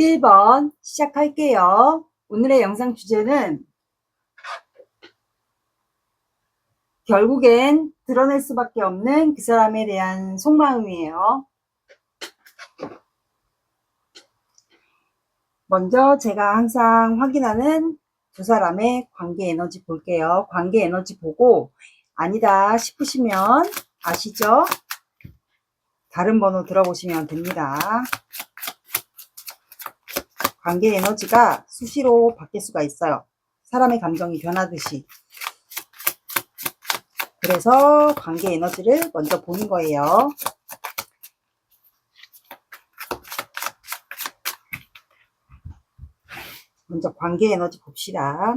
1번 시작할게요. 오늘의 영상 주제는 결국엔 드러낼 수밖에 없는 그 사람에 대한 속마음이에요. 먼저 제가 항상 확인하는 두 사람의 관계 에너지 볼게요. 관계 에너지 보고 아니다 싶으시면 아시죠? 다른 번호 들어보시면 됩니다. 관계 에너지가 수시로 바뀔 수가 있어요. 사람의 감정이 변하듯이. 그래서 관계 에너지를 먼저 보는 거예요. 먼저 관계 에너지 봅시다.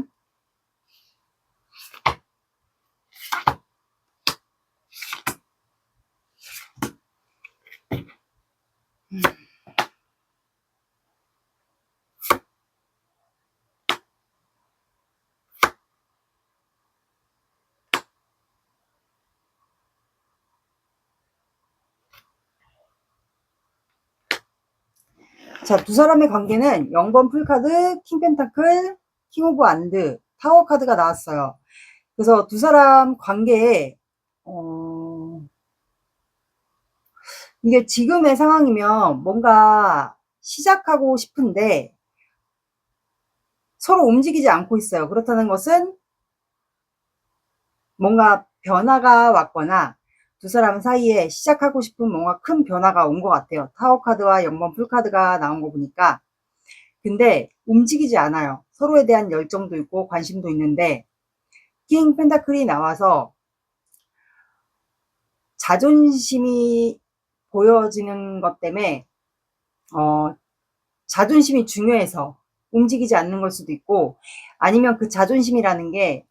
자, 두 사람의 관계는 0번 풀카드, 킹 펜타클, 킹 오브 안드, 타워 카드가 나왔어요. 그래서 두 사람 관계에 이게 지금의 상황이면 뭔가 시작하고 싶은데 서로 움직이지 않고 있어요. 그렇다는 것은 뭔가 변화가 왔거나 두 사람 사이에 시작하고 싶은 뭔가 큰 변화가 온 것 같아요. 타워 카드와 0번 풀카드가 나온 거 보니까. 근데 움직이지 않아요. 서로에 대한 열정도 있고 관심도 있는데 킹 펜타클이 나와서 자존심이 보여지는 것 때문에 자존심이 중요해서 움직이지 않는 걸 수도 있고, 아니면 그 자존심이라는 게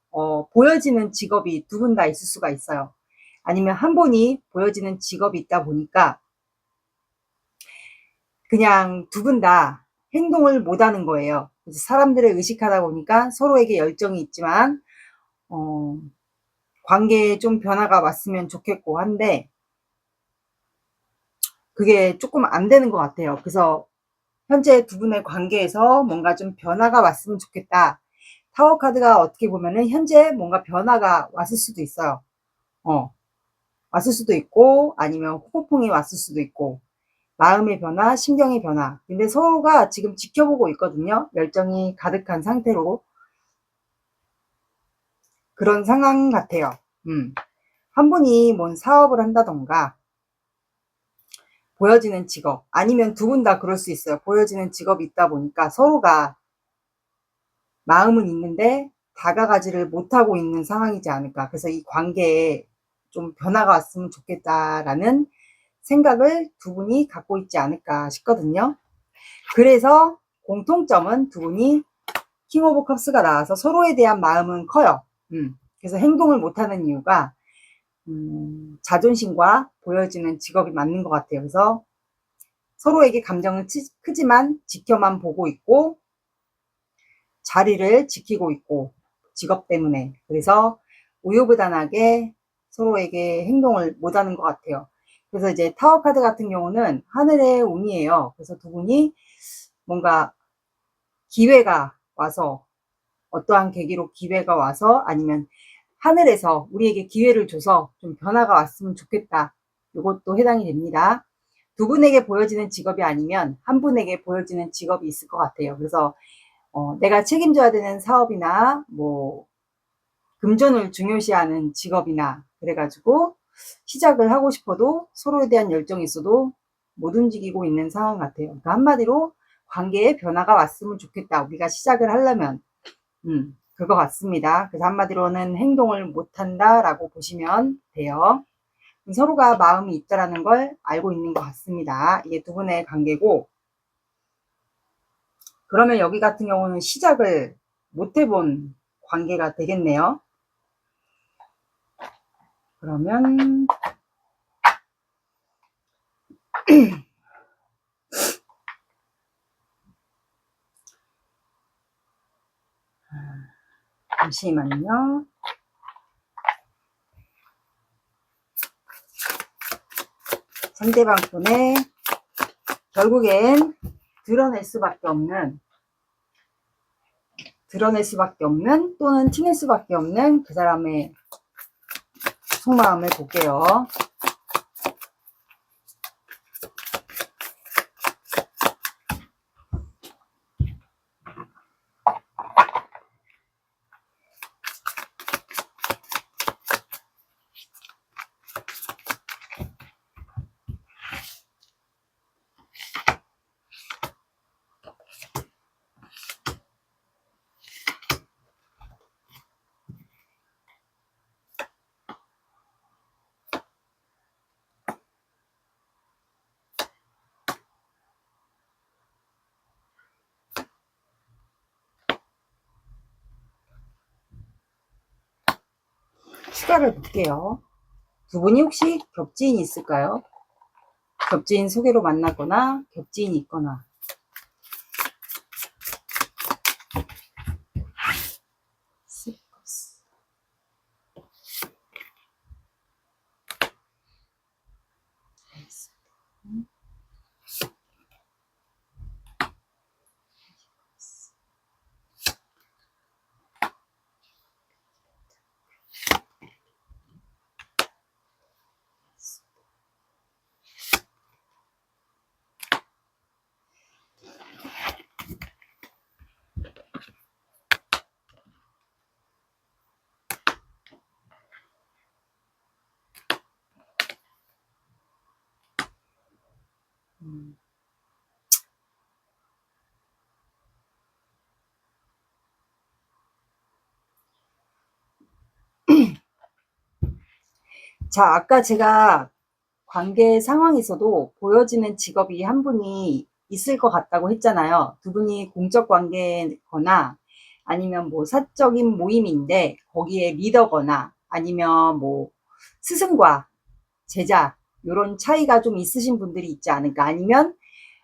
보여지는 직업이 두 분 다 있을 수가 있어요. 아니면 한 분이 보여지는 직업이 있다 보니까 그냥 두 분 다 행동을 못 하는 거예요. 그래서 사람들을 의식하다 보니까 서로에게 열정이 있지만 관계에 좀 변화가 왔으면 좋겠고 한데 그게 조금 안 되는 것 같아요. 그래서 현재 두 분의 관계에서 뭔가 좀 변화가 왔으면 좋겠다. 타워 카드가 어떻게 보면은 현재 뭔가 변화가 왔을 수도 있어요. 왔을 수도 있고 아니면 후폭풍이 왔을 수도 있고 마음의 변화, 심경의 변화. 근데 서로가 지금 지켜보고 있거든요. 열정이 가득한 상태로. 그런 상황 같아요. 한 분이 뭔 사업을 한다던가 보여지는 직업, 아니면 두 분 다 그럴 수 있어요. 보여지는 직업이 있다 보니까 서로가 마음은 있는데 다가가지를 못하고 있는 상황이지 않을까. 그래서 이 관계에 좀 변화가 왔으면 좋겠다라는 생각을 두 분이 갖고 있지 않을까 싶거든요. 그래서 공통점은 두 분이 킹 오브 컵스가 나와서 서로에 대한 마음은 커요. 그래서 행동을 못하는 이유가 자존심과 보여지는 직업이 맞는 것 같아요. 그래서 서로에게 감정은 크지만 지켜만 보고 있고 자리를 지키고 있고 직업 때문에. 그래서 우유부단하게 서로에게 행동을 못하는 것 같아요. 그래서 이제 타워 카드 같은 경우는 하늘의 운이에요. 그래서 두 분이 뭔가 기회가 와서, 어떠한 계기로 기회가 와서, 아니면 하늘에서 우리에게 기회를 줘서 좀 변화가 왔으면 좋겠다. 이것도 해당이 됩니다. 두 분에게 보여지는 직업이 아니면 한 분에게 보여지는 직업이 있을 것 같아요. 그래서 내가 책임져야 되는 사업이나 뭐 금전을 중요시하는 직업이나 그래가지고 시작을 하고 싶어도 서로에 대한 열정이 있어도 못 움직이고 있는 상황 같아요. 그러니까 한마디로 관계에 변화가 왔으면 좋겠다. 우리가 시작을 하려면 그거 같습니다. 그래서 한마디로는 행동을 못한다라고 보시면 돼요. 서로가 마음이 있다라는 걸 알고 있는 것 같습니다. 이게 두 분의 관계고, 그러면 여기 같은 경우는 시작을 못 해본 관계가 되겠네요. 그러면 잠시만요. 상대방 분의 결국엔 드러낼 수밖에 없는 또는 티낼 수밖에 없는 그 사람의 속마음을 볼게요. 추가를 볼게요. 두 분이 혹시 겹지인이 있을까요? 겹지인 소개로 만났거나 겹지인이 있거나. 자, 아까 제가 관계 상황에서도 보여지는 직업이 한 분이 있을 것 같다고 했잖아요. 두 분이 공적 관계거나 아니면 뭐 사적인 모임인데 거기에 리더거나 아니면 뭐 스승과 제자 이런 차이가 좀 있으신 분들이 있지 않을까. 아니면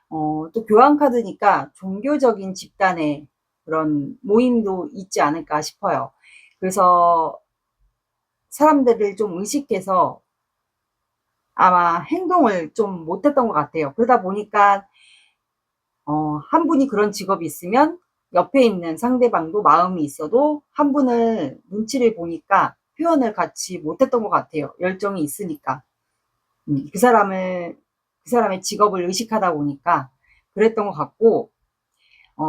또 교환 카드니까 종교적인 집단의 그런 모임도 있지 않을까 싶어요. 그래서 사람들을 좀 의식해서 아마 행동을 좀 못했던 것 같아요. 그러다 보니까 한 분이 그런 직업이 있으면 옆에 있는 상대방도 마음이 있어도 한 분을 눈치를 보니까 표현을 같이 못했던 것 같아요. 열정이 있으니까. 그 사람의 직업을 의식하다 보니까 그랬던 것 같고,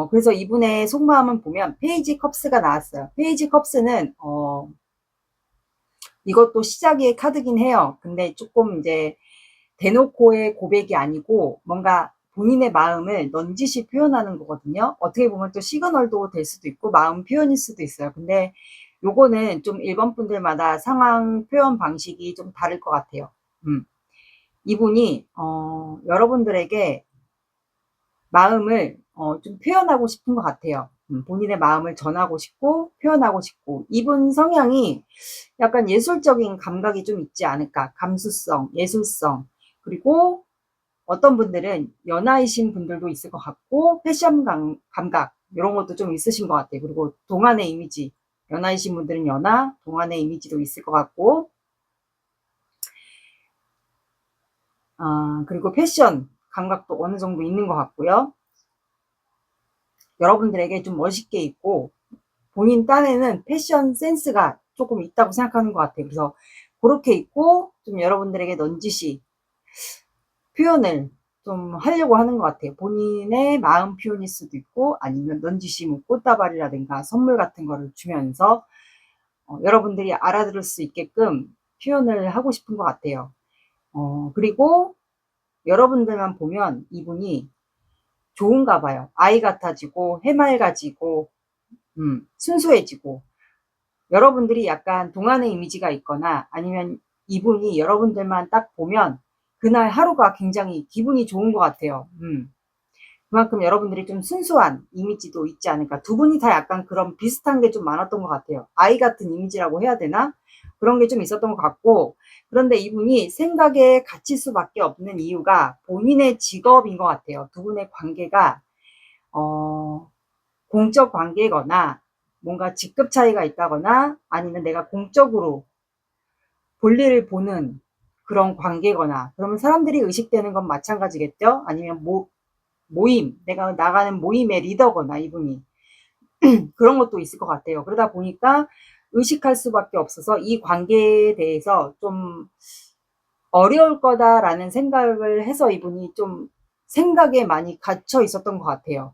그래서 이분의 속마음은 보면 페이지 컵스가 나왔어요. 페이지 컵스는 이것도 시작의 카드긴 해요. 근데 조금 이제 대놓고의 고백이 아니고 뭔가 본인의 마음을 넌지시 표현하는 거거든요. 어떻게 보면 또 시그널도 될 수도 있고 마음 표현일 수도 있어요. 근데 요거는 좀 1번 분들마다 상황 표현 방식이 좀 다를 것 같아요. 이분이 여러분들에게 마음을 좀 표현하고 싶은 것 같아요. 본인의 마음을 전하고 싶고 표현하고 싶고, 이분 성향이 약간 예술적인 감각이 좀 있지 않을까. 감수성, 예술성, 그리고 어떤 분들은 연하이신 분들도 있을 것 같고 패션 감각 이런 것도 좀 있으신 것 같아요. 그리고 동안의 이미지, 연하이신 분들은 연하, 동안의 이미지도 있을 것 같고, 그리고 패션 감각도 어느 정도 있는 것 같고요. 여러분들에게 좀 멋있게 입고 본인 딴에는 패션 센스가 조금 있다고 생각하는 것 같아요. 그래서 그렇게 입고 좀 여러분들에게 넌지시 표현을 좀 하려고 하는 것 같아요. 본인의 마음 표현일 수도 있고 아니면 넌지시 뭐 꽃다발이라든가 선물 같은 거를 주면서 여러분들이 알아들을 수 있게끔 표현을 하고 싶은 것 같아요. 그리고 여러분들만 보면 이분이 좋은가 봐요. 아이 같아지고 해맑아지고 순수해지고, 여러분들이 약간 동안의 이미지가 있거나 아니면 이분이 여러분들만 딱 보면 그날 하루가 굉장히 기분이 좋은 것 같아요. 그만큼 여러분들이 좀 순수한 이미지도 있지 않을까. 두 분이 다 약간 그런 비슷한 게 좀 많았던 것 같아요. 아이 같은 이미지라고 해야 되나? 그런 게 좀 있었던 것 같고, 그런데 이분이 생각에 갇힐 수밖에 없는 이유가 본인의 직업인 것 같아요. 두 분의 관계가 공적 관계거나 뭔가 직급 차이가 있다거나 아니면 내가 공적으로 볼일을 보는 그런 관계거나, 그러면 사람들이 의식되는 건 마찬가지겠죠? 아니면 모임, 내가 나가는 모임의 리더거나 이분이 그런 것도 있을 것 같아요. 그러다 보니까 의식할 수밖에 없어서 이 관계에 대해서 좀 어려울 거다라는 생각을 해서 이분이 좀 생각에 많이 갇혀 있었던 것 같아요.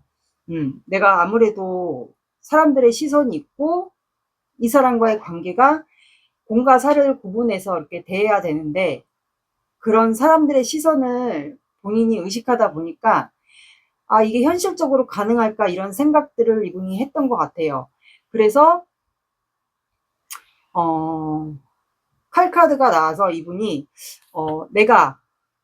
내가 아무래도 사람들의 시선이 있고 이 사람과의 관계가 공과 사를 구분해서 이렇게 대해야 되는데 그런 사람들의 시선을 본인이 의식하다 보니까 아, 이게 현실적으로 가능할까 이런 생각들을 이분이 했던 것 같아요. 그래서 칼카드가 나와서 이분이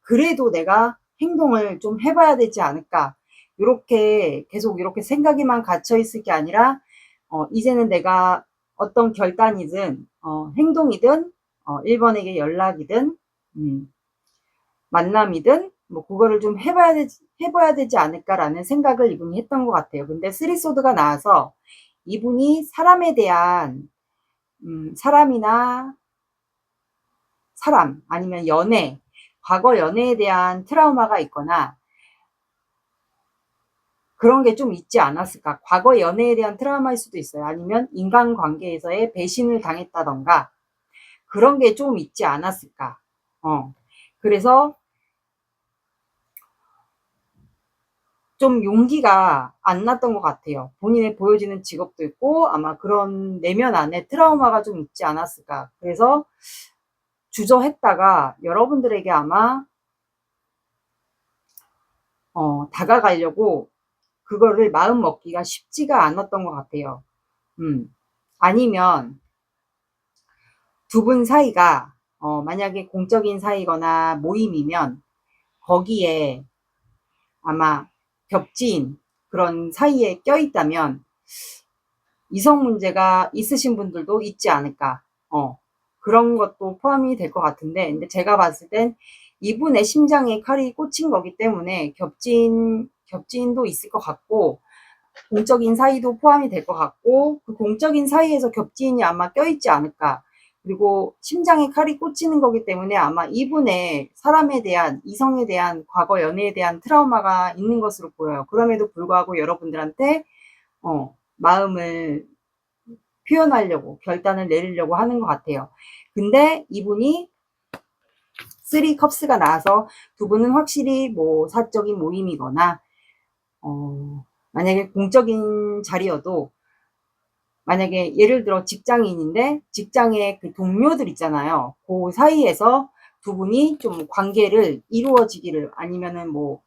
그래도 내가 행동을 좀 해봐야 되지 않을까 이렇게 계속 이렇게 생각에만 갇혀 있을 게 아니라 이제는 내가 어떤 결단이든 행동이든 1번에게 연락이든 만남이든 뭐 그거를 좀 해봐야 되지 않을까라는 생각을 이분이 했던 것 같아요. 근데 쓰리소드가 나와서 이분이 사람에 대한 사람이나 사람 아니면 연애, 과거 연애에 대한 트라우마가 있거나 그런 게 좀 있지 않았을까. 과거 연애에 대한 트라우마일 수도 있어요. 아니면 인간관계에서의 배신을 당했다던가 그런 게 좀 있지 않았을까. 그래서 좀 용기가 안 났던 것 같아요. 본인의 보여지는 직업도 있고 아마 그런 내면 안에 트라우마가 좀 있지 않았을까. 그래서 주저했다가 여러분들에게 아마 다가가려고 그거를 마음 먹기가 쉽지가 않았던 것 같아요. 아니면 두 분 사이가 만약에 공적인 사이거나 모임이면 거기에 아마 겹친 그런 사이에 껴있다면 이성 문제가 있으신 분들도 있지 않을까. 그런 것도 포함이 될 것 같은데, 근데 제가 봤을 땐 이분의 심장에 칼이 꽂힌 거기 때문에 겹진도 있을 것 같고, 공적인 사이도 포함이 될 것 같고, 그 공적인 사이에서 겹진이 아마 껴있지 않을까. 그리고 심장에 칼이 꽂히는 거기 때문에 아마 이분의 사람에 대한, 이성에 대한, 과거 연애에 대한 트라우마가 있는 것으로 보여요. 그럼에도 불구하고 여러분들한테, 마음을 표현하려고, 결단을 내리려고 하는 것 같아요. 근데 이분이 3컵스가 나와서 두 분은 확실히 뭐 사적인 모임이거나, 만약에 공적인 자리여도 만약에 예를 들어 직장인인데 직장의 그 동료들 있잖아요. 그 사이에서 두 분이 좀 관계를 이루어지기를 아니면은 뭐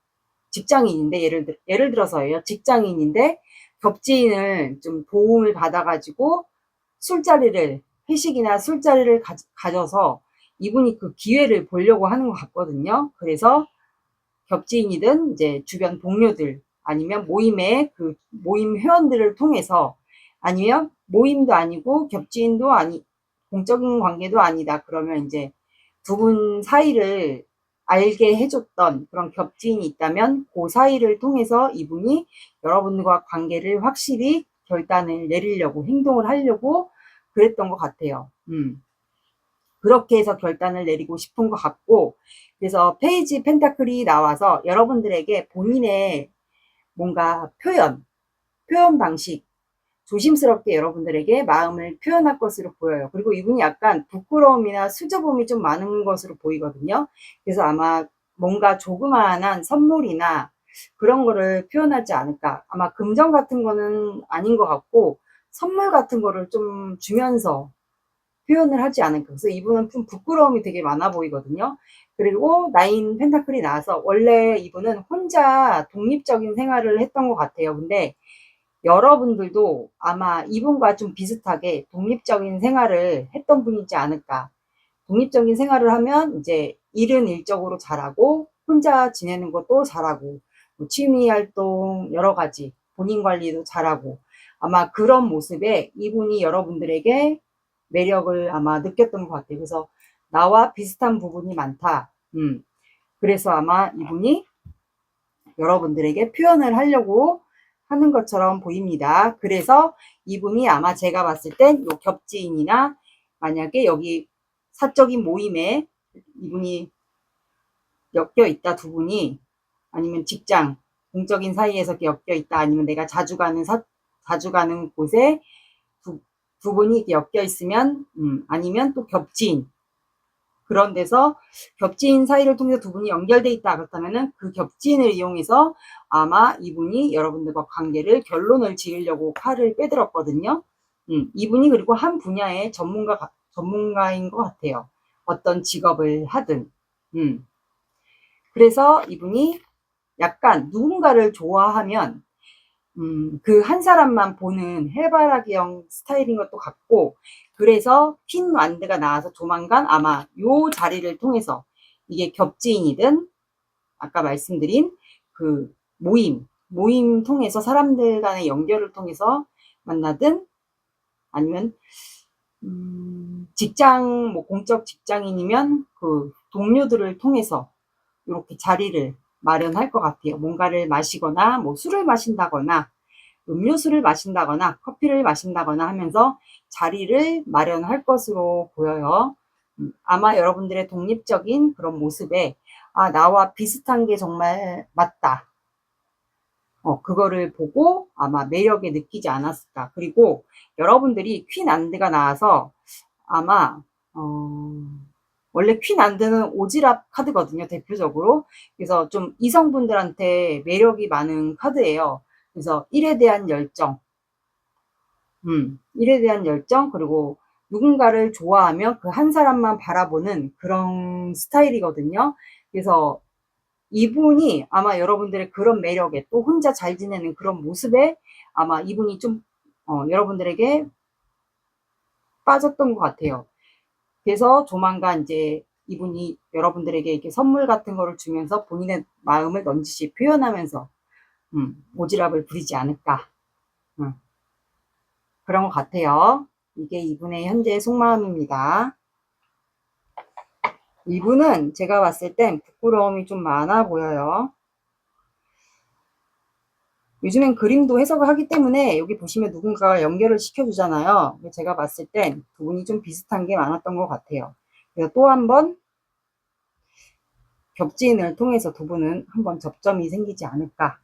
직장인인데 예를 들어서예요. 직장인인데 겹지인을 좀 도움을 받아가지고 술자리를 회식이나 술자리를 가져서 이분이 그 기회를 보려고 하는 것 같거든요. 그래서 겹지인이든 이제 주변 동료들 아니면 모임의 그 모임 회원들을 통해서 아니면 모임도 아니고 겹지인도 아니 공적인 관계도 아니다. 그러면 이제 두 분 사이를 알게 해줬던 그런 겹지인이 있다면 그 사이를 통해서 이분이 여러분과 관계를 확실히 결단을 내리려고 행동을 하려고 그랬던 것 같아요. 그렇게 해서 결단을 내리고 싶은 것 같고 그래서 페이지 펜타클이 나와서 여러분들에게 본인의 뭔가 표현 방식 조심스럽게 여러분들에게 마음을 표현할 것으로 보여요. 그리고 이분이 약간 부끄러움이나 수줍음이 좀 많은 것으로 보이거든요. 그래서 아마 뭔가 조그마한 선물이나 그런 거를 표현하지 않을까. 아마 금전 같은 거는 아닌 것 같고 선물 같은 거를 좀 주면서 표현을 하지 않을까. 그래서 이분은 좀 부끄러움이 되게 많아 보이거든요. 그리고 나인 펜타클이 나와서 원래 이분은 혼자 독립적인 생활을 했던 것 같아요. 근데 여러분들도 아마 이분과 좀 비슷하게 독립적인 생활을 했던 분이지 않을까. 독립적인 생활을 하면 이제 일은 일적으로 잘하고 혼자 지내는 것도 잘하고 뭐 취미 활동 여러 가지 본인 관리도 잘하고 아마 그런 모습에 이분이 여러분들에게 매력을 아마 느꼈던 것 같아요. 그래서 나와 비슷한 부분이 많다. 그래서 아마 이분이 여러분들에게 표현을 하려고 하는 것처럼 보입니다. 그래서 이분이 아마 제가 봤을 땐 요 겹지인이나 만약에 여기 사적인 모임에 이분이 엮여 있다 두 분이 아니면 직장 공적인 사이에서 엮여 있다. 아니면 내가 자주 가는 곳에 두 분이 엮여 있으면, 아니면 또 겹지인. 그런 데서 겹지인 사이를 통해서 두 분이 연결돼 있다. 그렇다면은 그 겹지인을 이용해서 아마 이분이 여러분들과 관계를 결론을 지으려고 칼을 빼들었거든요. 이분이 그리고 한 분야의 전문가인 것 같아요. 어떤 직업을 하든. 그래서 이분이 약간 누군가를 좋아하면 그 한 사람만 보는 해바라기형 스타일인 것도 같고, 그래서 핀 완드가 나와서 조만간 아마 요 자리를 통해서 이게 겹지인이든 아까 말씀드린 그 모임 통해서 사람들 간의 연결을 통해서 만나든, 아니면 직장, 뭐 공적 직장인이면 그 동료들을 통해서 이렇게 자리를 마련할 것 같아요. 뭔가를 마시거나 뭐 술을 마신다거나 음료수를 마신다거나 커피를 마신다거나 하면서 자리를 마련할 것으로 보여요. 아마 여러분들의 독립적인 그런 모습에 나와 비슷한 게 정말 맞다. 그거를 보고 아마 매력에 느끼지 않았을까. 그리고 여러분들이 퀸 안드가 나와서 아마 원래 퀸 안드는 오지랖 카드거든요, 대표적으로. 그래서 좀 이성분들한테 매력이 많은 카드예요. 그래서 일에 대한 열정, 일에 대한 열정, 그리고 누군가를 좋아하면 그 한 사람만 바라보는 그런 스타일이거든요. 그래서 이분이 아마 여러분들의 그런 매력에, 또 혼자 잘 지내는 그런 모습에 아마 이분이 좀 여러분들에게 빠졌던 것 같아요. 그래서 조만간 이제 이분이 여러분들에게 이렇게 선물 같은 거를 주면서 본인의 마음을 넌지시 표현하면서 오지랖을 부리지 않을까, 그런 것 같아요. 이게 이분의 현재 속마음입니다. 이분은 제가 봤을 땐 부끄러움이 좀 많아 보여요. 요즘엔 그림도 해석을 하기 때문에 여기 보시면 누군가가 연결을 시켜주잖아요. 제가 봤을 땐 두 분이 좀 비슷한 게 많았던 것 같아요. 그래서 또 한 번 겹지인을 통해서 두 분은 한번 접점이 생기지 않을까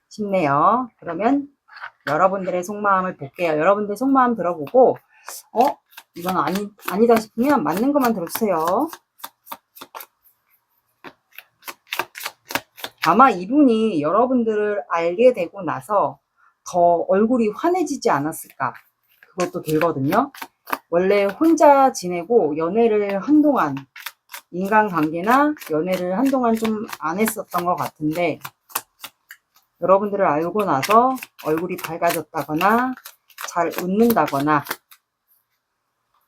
싶네요. 그러면 여러분들의 속마음을 볼게요. 여러분들 속마음 들어보고 이건 아니다 싶으면 맞는 것만 들어주세요. 아마 이분이 여러분들을 알게 되고 나서 더 얼굴이 환해지지 않았을까, 그것도 들거든요. 원래 혼자 지내고 연애를 한동안, 인간관계나 연애를 한동안 좀 안 했었던 것 같은데, 여러분들을 알고 나서 얼굴이 밝아졌다거나 잘 웃는다거나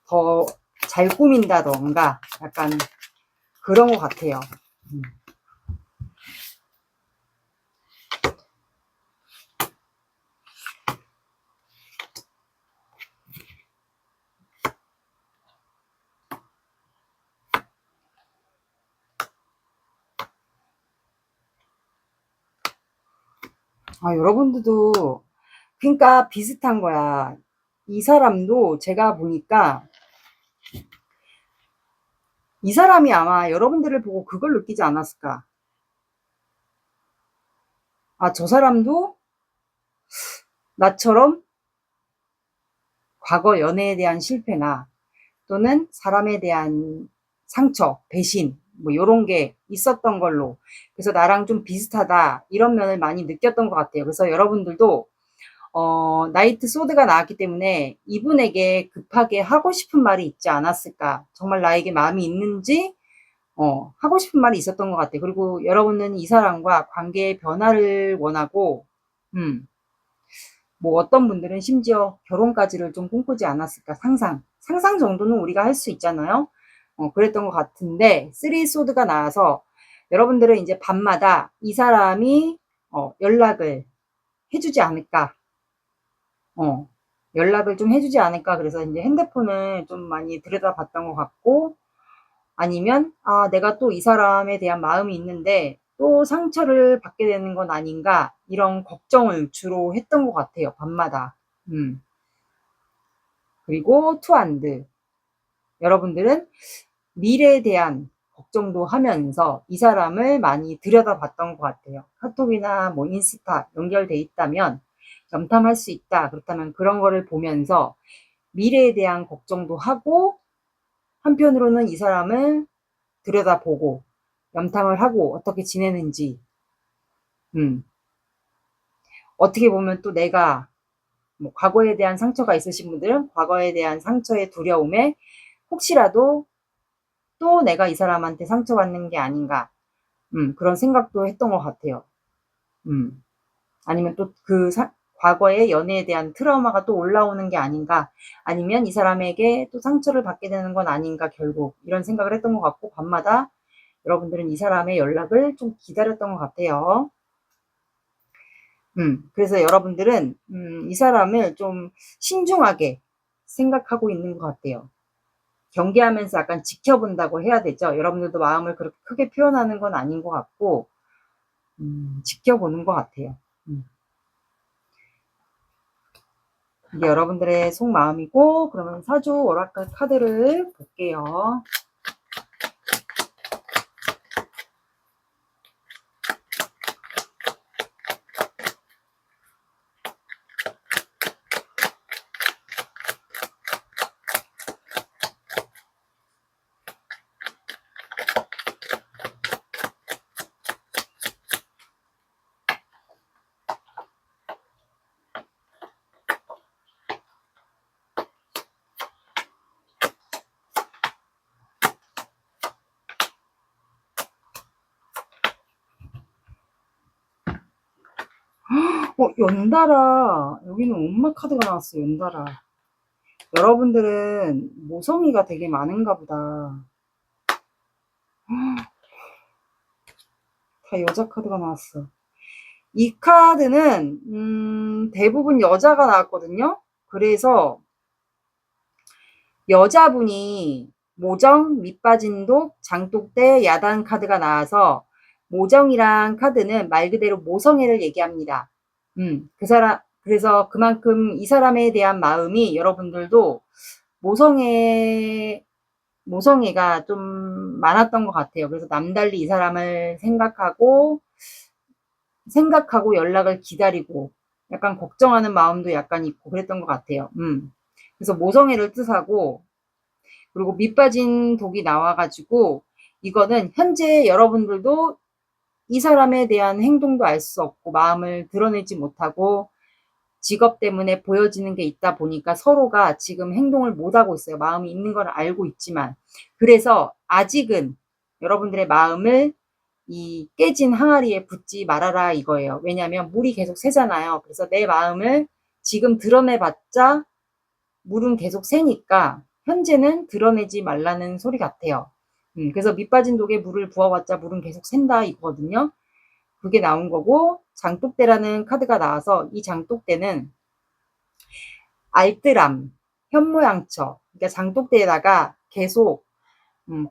더 잘 꾸민다던가 약간 그런 것 같아요. 여러분들도 그러니까 비슷한 거야. 이 사람도 제가 보니까 이 사람이 아마 여러분들을 보고 그걸 느끼지 않았을까. 저 사람도 나처럼 과거 연애에 대한 실패나 또는 사람에 대한 상처, 배신, 뭐 요런 게 있었던 걸로, 그래서 나랑 좀 비슷하다 이런 면을 많이 느꼈던 것 같아요. 그래서 여러분들도 나이트 소드가 나왔기 때문에 이분에게 급하게 하고 싶은 말이 있지 않았을까. 정말 나에게 마음이 있는지 하고 싶은 말이 있었던 것 같아요. 그리고 여러분은 이 사람과 관계의 변화를 원하고 뭐 어떤 분들은 심지어 결혼까지를 좀 꿈꾸지 않았을까. 상상 정도는 우리가 할 수 있잖아요. 그랬던 것 같은데 쓰리 소드가 나와서 여러분들은 이제 밤마다 이 사람이 연락을 해주지 않을까. 연락을 좀 해주지 않을까. 그래서 이제 핸드폰을 좀 많이 들여다봤던 것 같고, 아니면 내가 또 이 사람에 대한 마음이 있는데 또 상처를 받게 되는 건 아닌가, 이런 걱정을 주로 했던 것 같아요, 밤마다. 그리고 투안드, 여러분들은 미래에 대한 걱정도 하면서 이 사람을 많이 들여다봤던 것 같아요. 카톡이나 뭐 인스타 연결돼 있다면 염탐할 수 있다. 그렇다면 그런 거를 보면서 미래에 대한 걱정도 하고 한편으로는 이 사람을 들여다보고 염탐을 하고 어떻게 지내는지 어떻게 보면 또 내가 뭐 과거에 대한 상처가 있으신 분들은 과거에 대한 상처의 두려움에 혹시라도 또 내가 이 사람한테 상처받는 게 아닌가 그런 생각도 했던 것 같아요. 아니면 또 그 과거의 연애에 대한 트라우마가 또 올라오는 게 아닌가, 아니면 이 사람에게 또 상처를 받게 되는 건 아닌가, 결국 이런 생각을 했던 것 같고, 밤마다 여러분들은 이 사람의 연락을 좀 기다렸던 것 같아요. 그래서 여러분들은 이 사람을 좀 신중하게 생각하고 있는 것 같아요. 경계하면서 약간 지켜본다고 해야 되죠. 여러분들도 마음을 그렇게 크게 표현하는 건 아닌 것 같고 지켜보는 것 같아요. 이게 여러분들의 속마음이고, 그러면 사주 오라클 카드를 볼게요. 연달아. 여기는 엄마 카드가 나왔어요. 연달아. 여러분들은 모성이가 되게 많은가 보다. 다 여자 카드가 나왔어. 이 카드는 대부분 여자가 나왔거든요. 그래서 여자분이 모정, 밑빠진 독, 장독대, 야단 카드가 나와서 모정이란 카드는 말 그대로 모성애를 얘기합니다. 그래서 그만큼 이 사람에 대한 마음이 여러분들도 모성애가 좀 많았던 것 같아요. 그래서 남달리 이 사람을 생각하고 연락을 기다리고 약간 걱정하는 마음도 약간 있고 그랬던 것 같아요. 그래서 모성애를 뜻하고, 그리고 밑빠진 독이 나와가지고 이거는 현재 여러분들도 이 사람에 대한 행동도 알 수 없고 마음을 드러내지 못하고 직업 때문에 보여지는 게 있다 보니까 서로가 지금 행동을 못하고 있어요. 마음이 있는 걸 알고 있지만. 그래서 아직은 여러분들의 마음을 이 깨진 항아리에 붓지 말아라 이거예요. 왜냐하면 물이 계속 새잖아요. 그래서 내 마음을 지금 드러내봤자 물은 계속 새니까 현재는 드러내지 말라는 소리 같아요. 그래서 밑빠진 독에 물을 부어봤자 물은 계속 샌다 이거거든요. 그게 나온 거고, 장독대라는 카드가 나와서 이 장독대는 알뜰함, 현모양처, 그러니까 장독대에다가 계속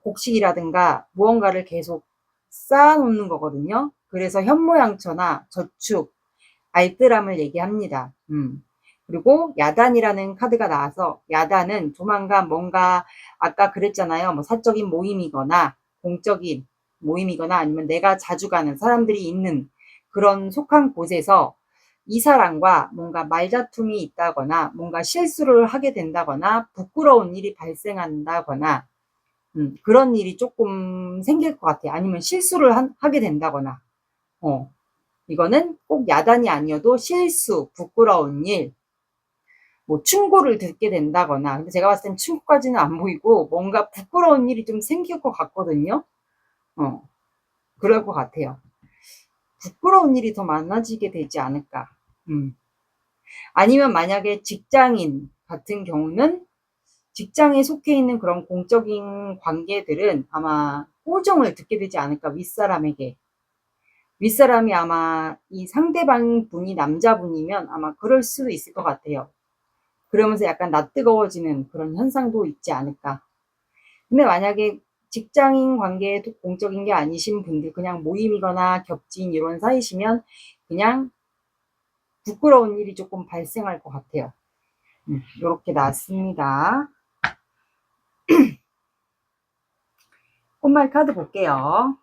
곡식이라든가 무언가를 계속 쌓아놓는 거거든요. 그래서 현모양처나 저축, 알뜰함을 얘기합니다. 그리고 야단이라는 카드가 나와서 야단은 조만간 뭔가 아까 그랬잖아요. 뭐 사적인 모임이거나 공적인 모임이거나 아니면 내가 자주 가는 사람들이 있는 그런 속한 곳에서 이 사람과 뭔가 말다툼이 있다거나 뭔가 실수를 하게 된다거나 부끄러운 일이 발생한다거나 그런 일이 조금 생길 것 같아요. 아니면 실수를 하게 된다거나 이거는 꼭 야단이 아니어도 실수, 부끄러운 일, 뭐 충고를 듣게 된다거나, 근데 제가 봤을 땐 충고까지는 안 보이고 뭔가 부끄러운 일이 좀 생길 것 같거든요. 그럴 것 같아요. 부끄러운 일이 더 많아지게 되지 않을까. 아니면 만약에 직장인 같은 경우는 직장에 속해 있는 그런 공적인 관계들은 아마 호정을 듣게 되지 않을까, 윗사람에게. 윗사람이 아마 이 상대방 분이 남자분이면 아마 그럴 수도 있을 것 같아요. 그러면서 약간 낯뜨거워지는 그런 현상도 있지 않을까. 근데 만약에 직장인 관계에 공적인 게 아니신 분들, 그냥 모임이거나 겹친 이런 사이시면 그냥 부끄러운 일이 조금 발생할 것 같아요. 이렇게 나왔습니다. 꽃말 카드 볼게요.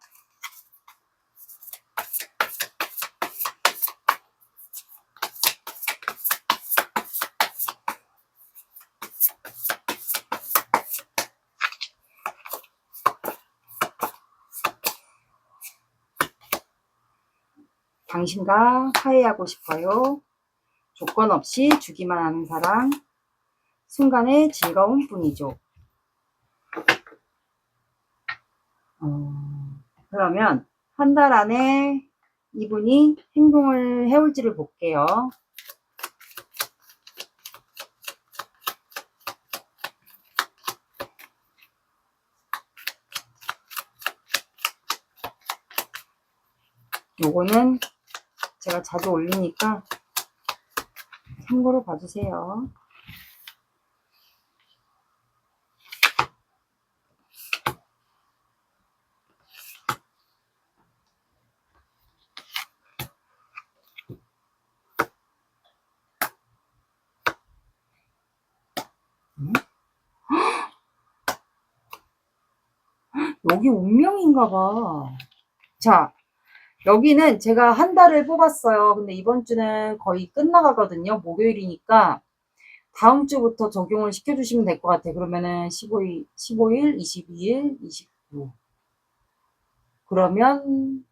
당신과 화해하고 싶어요. 조건 없이 주기만 하는 사랑. 순간의 즐거움 뿐이죠. 그러면 한 달 안에 이분이 행동을 해올지를 볼게요. 요거는 제가 자주 올리니까 참고로 봐주세요. 여기 운명인가 봐. 자, 여기는 제가 한 달을 뽑았어요. 근데 이번 주는 거의 끝나가거든요. 목요일이니까 다음 주부터 적용을 시켜주시면 될 것 같아요. 그러면은 15일, 22일, 29. 그러면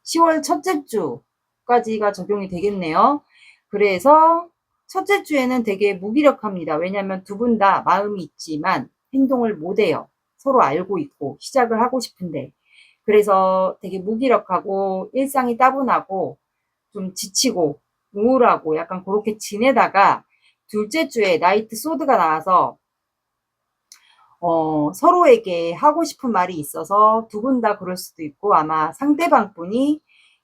10월 첫째 주까지가 적용이 되겠네요. 그래서 첫째 주에는 되게 무기력합니다. 왜냐하면 두 분 다 마음이 있지만 행동을 못해요. 서로 알고 있고 시작을 하고 싶은데. 그래서 되게 무기력하고 일상이 따분하고 좀 지치고 우울하고 약간 그렇게 지내다가 둘째 주에 나이트 소드가 나와서 서로에게 하고 싶은 말이 있어서 두 분 다 그럴 수도 있고 아마 상대방 분이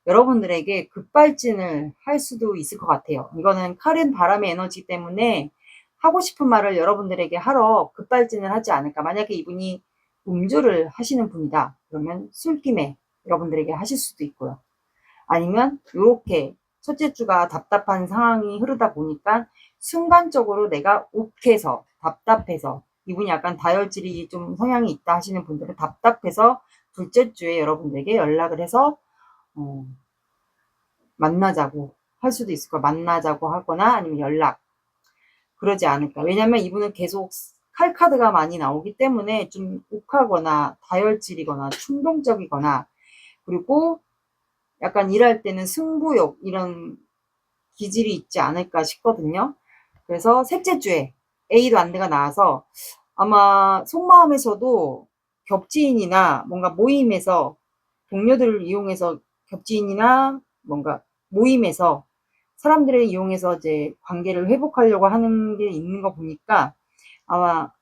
여러분들에게 급발진을 할 수도 있을 것 같아요. 이거는 칼은 바람의 에너지 때문에 하고 싶은 말을 여러분들에게 하러 급발진을 하지 않을까. 만약에 이분이 음주를 하시는 분이다. 그러면 술김에 여러분들에게 하실 수도 있고요. 아니면 이렇게 첫째 주가 답답한 상황이 흐르다 보니까 순간적으로 내가 욱해서 답답해서 이분이 약간 다혈질이 좀 성향이 있다 하시는 분들은 답답해서 둘째 주에 여러분들에게 연락을 해서 만나자고 할 수도 있을 거예요. 만나자고 하거나 아니면 연락 그러지 않을까. 왜냐면 이분은 계속 칼카드가 많이 나오기 때문에 좀 욱하거나 다혈질이거나 충동적이거나 그리고 약간 일할 때는 승부욕 이런 기질이 있지 않을까 싶거든요. 그래서 셋째 주에 A도 안대가 나와서 아마 속마음에서도 겹지인이나 뭔가 모임에서 동료들을 이용해서 겹지인이나 뭔가 모임에서 사람들을 이용해서 이제 관계를 회복하려고 하는 게 있는 거 보니까 아마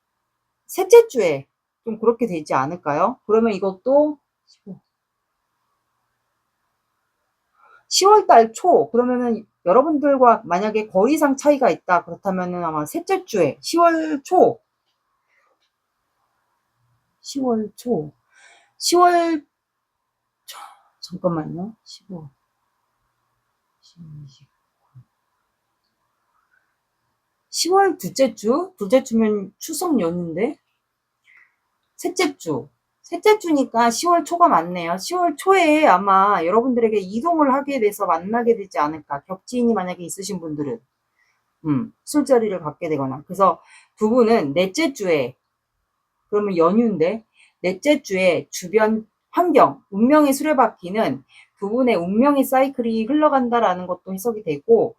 셋째 주에 좀 그렇게 되지 않을까요? 그러면 이것도 10월달 초 그러면은 여러분들과 만약에 거리상 차이가 있다 그렇다면은 아마 셋째 주에 10월 초 10월 초 10월 잠깐만요. 15 20 10월 둘째 주면 추석 연휴인데 셋째 주니까 10월 초가 맞네요. 10월 초에 아마 여러분들에게 이동을 하게 돼서 만나게 되지 않을까. 겹지인이 만약에 있으신 분들은 술자리를 갖게 되거나. 그래서 두 분은 넷째 주에 그러면 연휴인데 넷째 주에 주변 환경, 운명의 수레바퀴는 두 분의 운명의 사이클이 흘러간다라는 것도 해석이 되고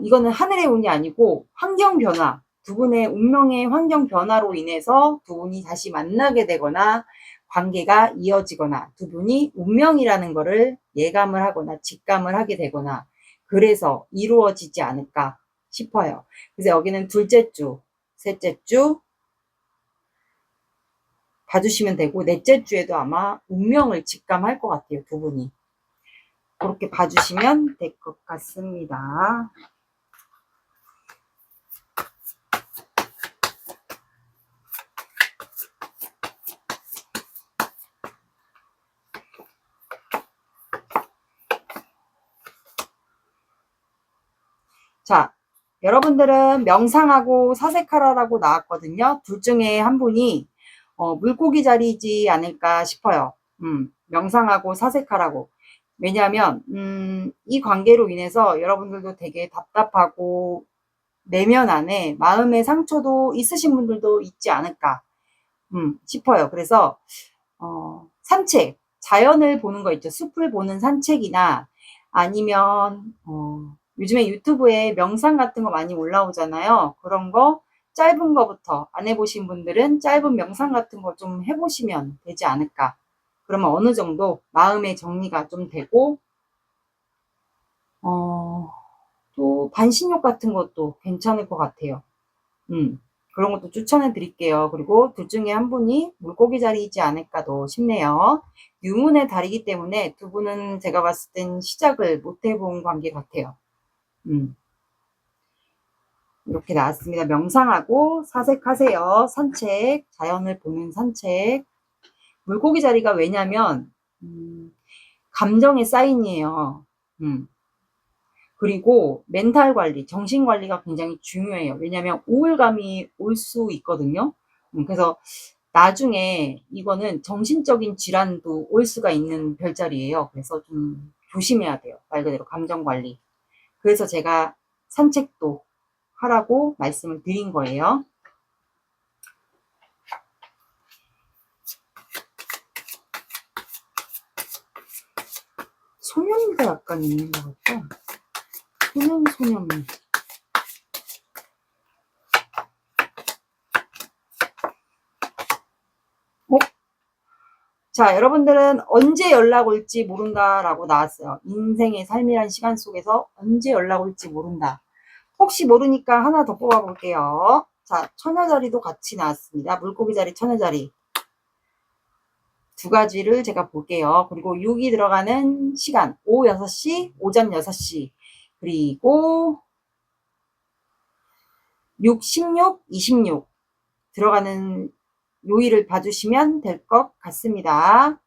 이거는 하늘의 운이 아니고 환경 변화, 두 분의 운명의 환경 변화로 인해서 두 분이 다시 만나게 되거나 관계가 이어지거나 두 분이 운명이라는 거를 예감을 하거나 직감을 하게 되거나 그래서 이루어지지 않을까 싶어요. 그래서 여기는 둘째 주, 셋째 주 봐주시면 되고 넷째 주에도 아마 운명을 직감할 것 같아요. 두 분이. 그렇게 봐주시면 될 것 같습니다. 자, 여러분들은 명상하고 사색하라라고 나왔거든요. 둘 중에 한 분이 물고기 자리이지 않을까 싶어요. 명상하고 사색하라고. 왜냐하면 이 관계로 인해서 여러분들도 되게 답답하고 내면 안에 마음의 상처도 있으신 분들도 있지 않을까 싶어요. 그래서 산책, 자연을 보는 거 있죠. 숲을 보는 산책이나 아니면 요즘에 유튜브에 명상 같은 거 많이 올라오잖아요. 그런 거 짧은 거부터 안 해보신 분들은 짧은 명상 같은 거 좀 해보시면 되지 않을까. 그러면 어느 정도 마음의 정리가 좀 되고 또 반신욕 같은 것도 괜찮을 것 같아요. 그런 것도 추천해 드릴게요. 그리고 둘 중에 한 분이 물고기 자리이지 않을까도 싶네요. 유문의 달이기 때문에 두 분은 제가 봤을 땐 시작을 못 해본 관계 같아요. 이렇게 나왔습니다. 명상하고 사색하세요. 산책, 자연을 보는 산책. 물고기 자리가 왜냐면 감정의 사인이에요. 그리고 멘탈 관리, 정신 관리가 굉장히 중요해요. 왜냐하면 우울감이 올 수 있거든요. 그래서 나중에 이거는 정신적인 질환도 올 수가 있는 별자리예요. 그래서 좀 조심해야 돼요. 말 그대로 감정 관리. 그래서 제가 산책도 하라고 말씀을 드린 거예요. 소년이가 약간 있는 것 같다. 소년. 자, 여러분들은 언제 연락 올지 모른다라고 나왔어요. 인생의 삶이란 시간 속에서 언제 연락 올지 모른다. 혹시 모르니까 하나 더 뽑아볼게요. 자, 처녀자리도 같이 나왔습니다. 물고기 자리, 처녀자리. 두 가지를 제가 볼게요. 그리고 6이 들어가는 시간. 오후 6시, 오전 6시. 그리고 6, 16, 26 들어가는 요일을 봐주시면 될 것 같습니다.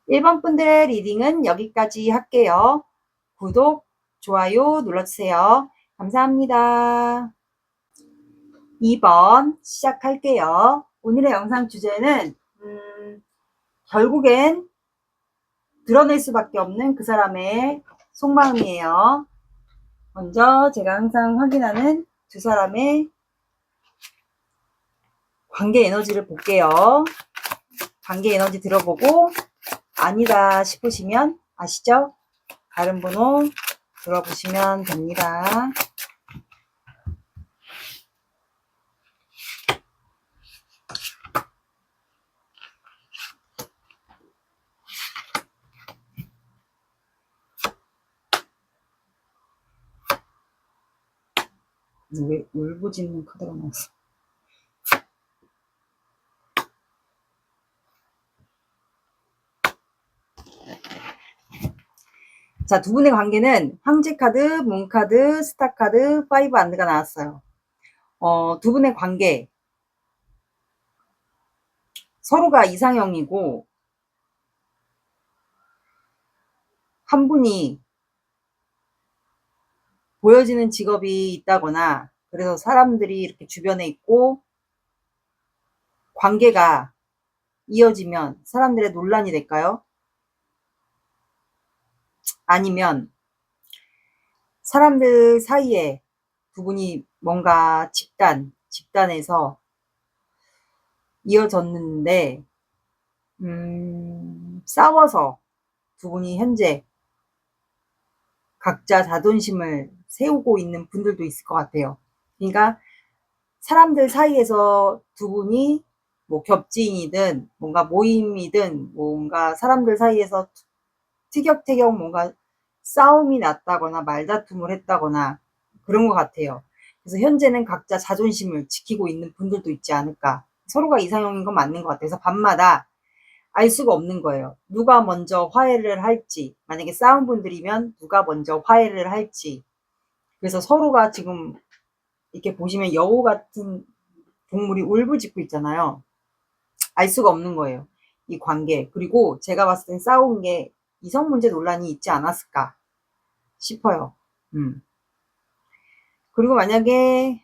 1번 분들의 리딩은 여기까지 할게요. 구독, 좋아요 눌러주세요. 감사합니다. 2번 시작할게요. 오늘의 영상 주제는 결국엔 드러낼 수밖에 없는 그 사람의 속마음이에요. 먼저 제가 항상 확인하는 두 사람의 관계 에너지를 볼게요. 관계 에너지 들어보고 아니다 싶으시면 아시죠? 다른 번호 들어보시면 됩니다. 왜 울부짖는 카드가 나왔어? 자, 두 분의 관계는 황제 카드, 문 카드, 스타 카드, 파이브 안드가 나왔어요. 두 분의 관계 서로가 이상형이고 한 분이 보여지는 직업이 있다거나 그래서 사람들이 이렇게 주변에 있고 관계가 이어지면 사람들의 논란이 될까요? 아니면 사람들 사이에 두 분이 뭔가 집단에서 이어졌는데 싸워서 두 분이 현재 각자 자존심을 세우고 있는 분들도 있을 것 같아요. 그러니까 사람들 사이에서 두 분이 뭐 겹지인이든 뭔가 모임이든 뭔가 사람들 사이에서 티격태격 뭔가 싸움이 났다거나 말다툼을 했다거나 그런 것 같아요. 그래서 현재는 각자 자존심을 지키고 있는 분들도 있지 않을까. 서로가 이상형인 건 맞는 것 같아요. 그래서 밤마다 알 수가 없는 거예요. 누가 먼저 화해를 할지, 만약에 싸운 분들이면 누가 먼저 화해를 할지. 그래서 서로가 지금 이렇게 보시면 여우 같은 동물이 울부짖고 있잖아요. 알 수가 없는 거예요. 이 관계. 그리고 제가 봤을 땐 싸운 게 이성 문제 논란이 있지 않았을까 싶어요. 그리고 만약에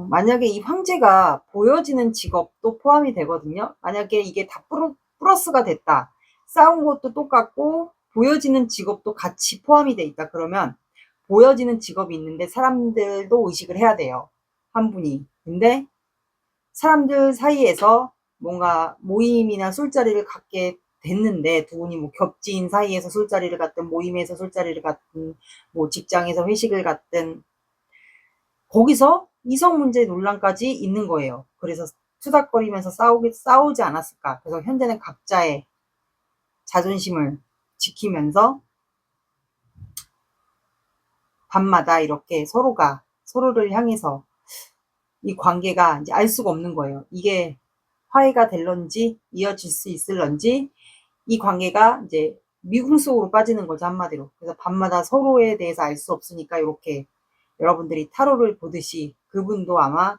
만약에 이 황제가 보여지는 직업도 포함이 되거든요. 만약에 이게 다 플러스가 됐다. 싸운 것도 똑같고 보여지는 직업도 같이 포함이 돼 있다. 그러면 보여지는 직업이 있는데 사람들도 의식을 해야 돼요. 한 분이. 근데 사람들 사이에서 뭔가 모임이나 술자리를 갖게 됐는데 두 분이 뭐 겹지인 사이에서 술자리를 갖든 모임에서 술자리를 갖든 뭐 직장에서 회식을 갖든 거기서 이성 문제 논란까지 있는 거예요. 그래서 투닥거리면서 싸우지 않았을까. 그래서 현재는 각자의 자존심을 지키면서 밤마다 이렇게 서로가 서로를 향해서 이 관계가 이제 알 수가 없는 거예요. 이게 화해가 될런지 이어질 수 있을런지 이 관계가 이제 미궁 속으로 빠지는 거죠, 한마디로. 그래서 밤마다 서로에 대해서 알 수 없으니까 이렇게 여러분들이 타로를 보듯이 그분도 아마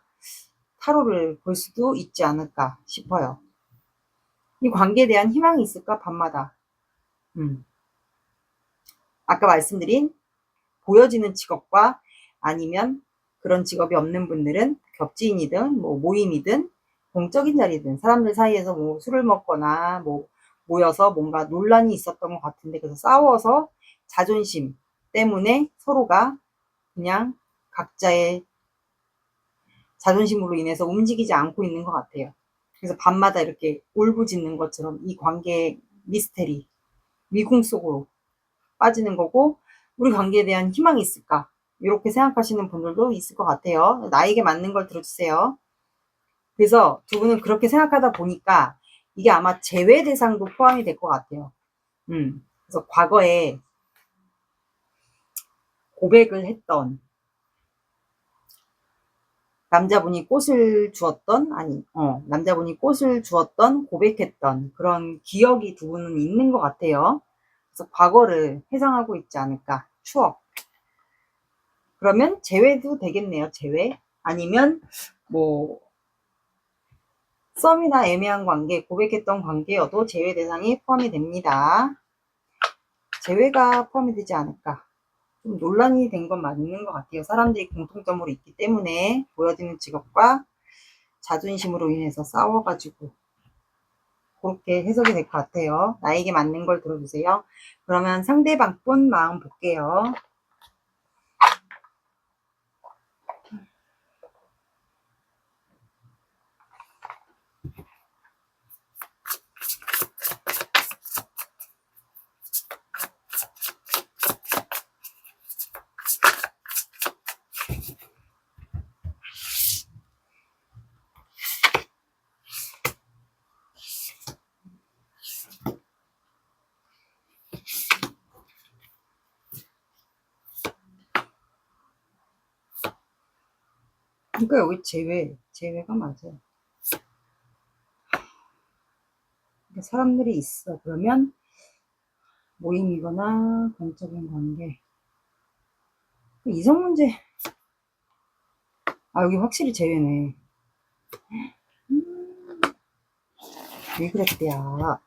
타로를 볼 수도 있지 않을까 싶어요. 이 관계에 대한 희망이 있을까, 밤마다. 아까 말씀드린 보여지는 직업과 아니면 그런 직업이 없는 분들은 겹지인이든 뭐 모임이든 공적인 자리든 사람들 사이에서 뭐 술을 먹거나 뭐 모여서 뭔가 논란이 있었던 것 같은데 그래서 싸워서 자존심 때문에 서로가 그냥 각자의 자존심으로 인해서 움직이지 않고 있는 것 같아요. 그래서 밤마다 이렇게 울부짖는 것처럼 이 관계의 미스테리, 미궁 속으로 빠지는 거고 우리 관계에 대한 희망이 있을까? 이렇게 생각하시는 분들도 있을 것 같아요. 나에게 맞는 걸 들어주세요. 그래서 두 분은 그렇게 생각하다 보니까 이게 아마 제외 대상도 포함이 될 것 같아요. 그래서 과거에 고백을 했던 남자분이 꽃을 주었던 남자분이 꽃을 주었던 고백했던 그런 기억이 두 분은 있는 것 같아요. 그래서 과거를 회상하고 있지 않을까. 추억. 그러면 제외도 되겠네요. 제외. 아니면 뭐 썸이나 애매한 관계, 고백했던 관계여도 제외 대상이 포함이 됩니다. 제외가 포함이 되지 않을까. 좀 논란이 된 건 맞는 것 같아요. 사람들이 공통점으로 있기 때문에 보여지는 직업과 자존심으로 인해서 싸워가지고 그렇게 해석이 될 것 같아요. 나에게 맞는 걸 들어주세요. 그러면 상대방 분 마음 볼게요. 그러니까 여기 제외가 맞아요. 사람들이 있어. 그러면 모임이거나 공적인 관계. 이성 문제. 여기 확실히 제외네. 왜 그랬대야.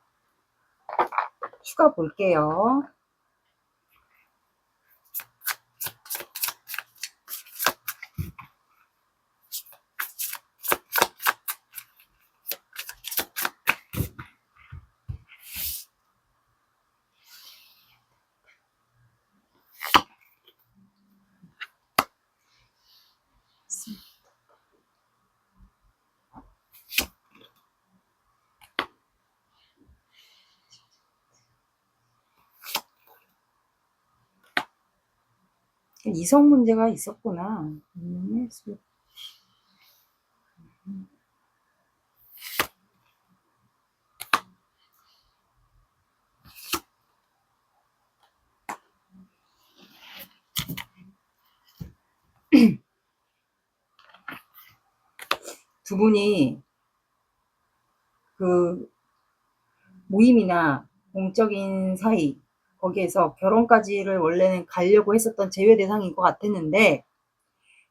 추가 볼게요. 이성 문제가 있었구나. 두 분이 그 모임이나 공적인 사이 거기에서 결혼까지를 원래는 가려고 했었던 제외 대상인 것 같았는데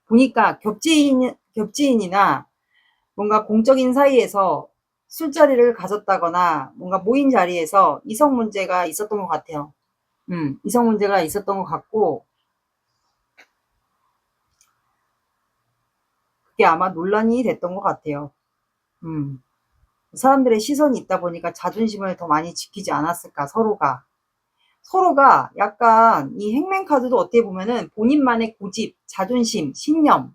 보니까 겹지인이나 뭔가 공적인 사이에서 술자리를 가졌다거나 뭔가 모인 자리에서 이성 문제가 있었던 것 같아요. 이성 문제가 있었던 것 같고 그게 아마 논란이 됐던 것 같아요. 사람들의 시선이 있다 보니까 자존심을 더 많이 지키지 않았을까, 서로가 약간 이 행맨 카드도 어떻게 보면은 본인만의 고집, 자존심, 신념,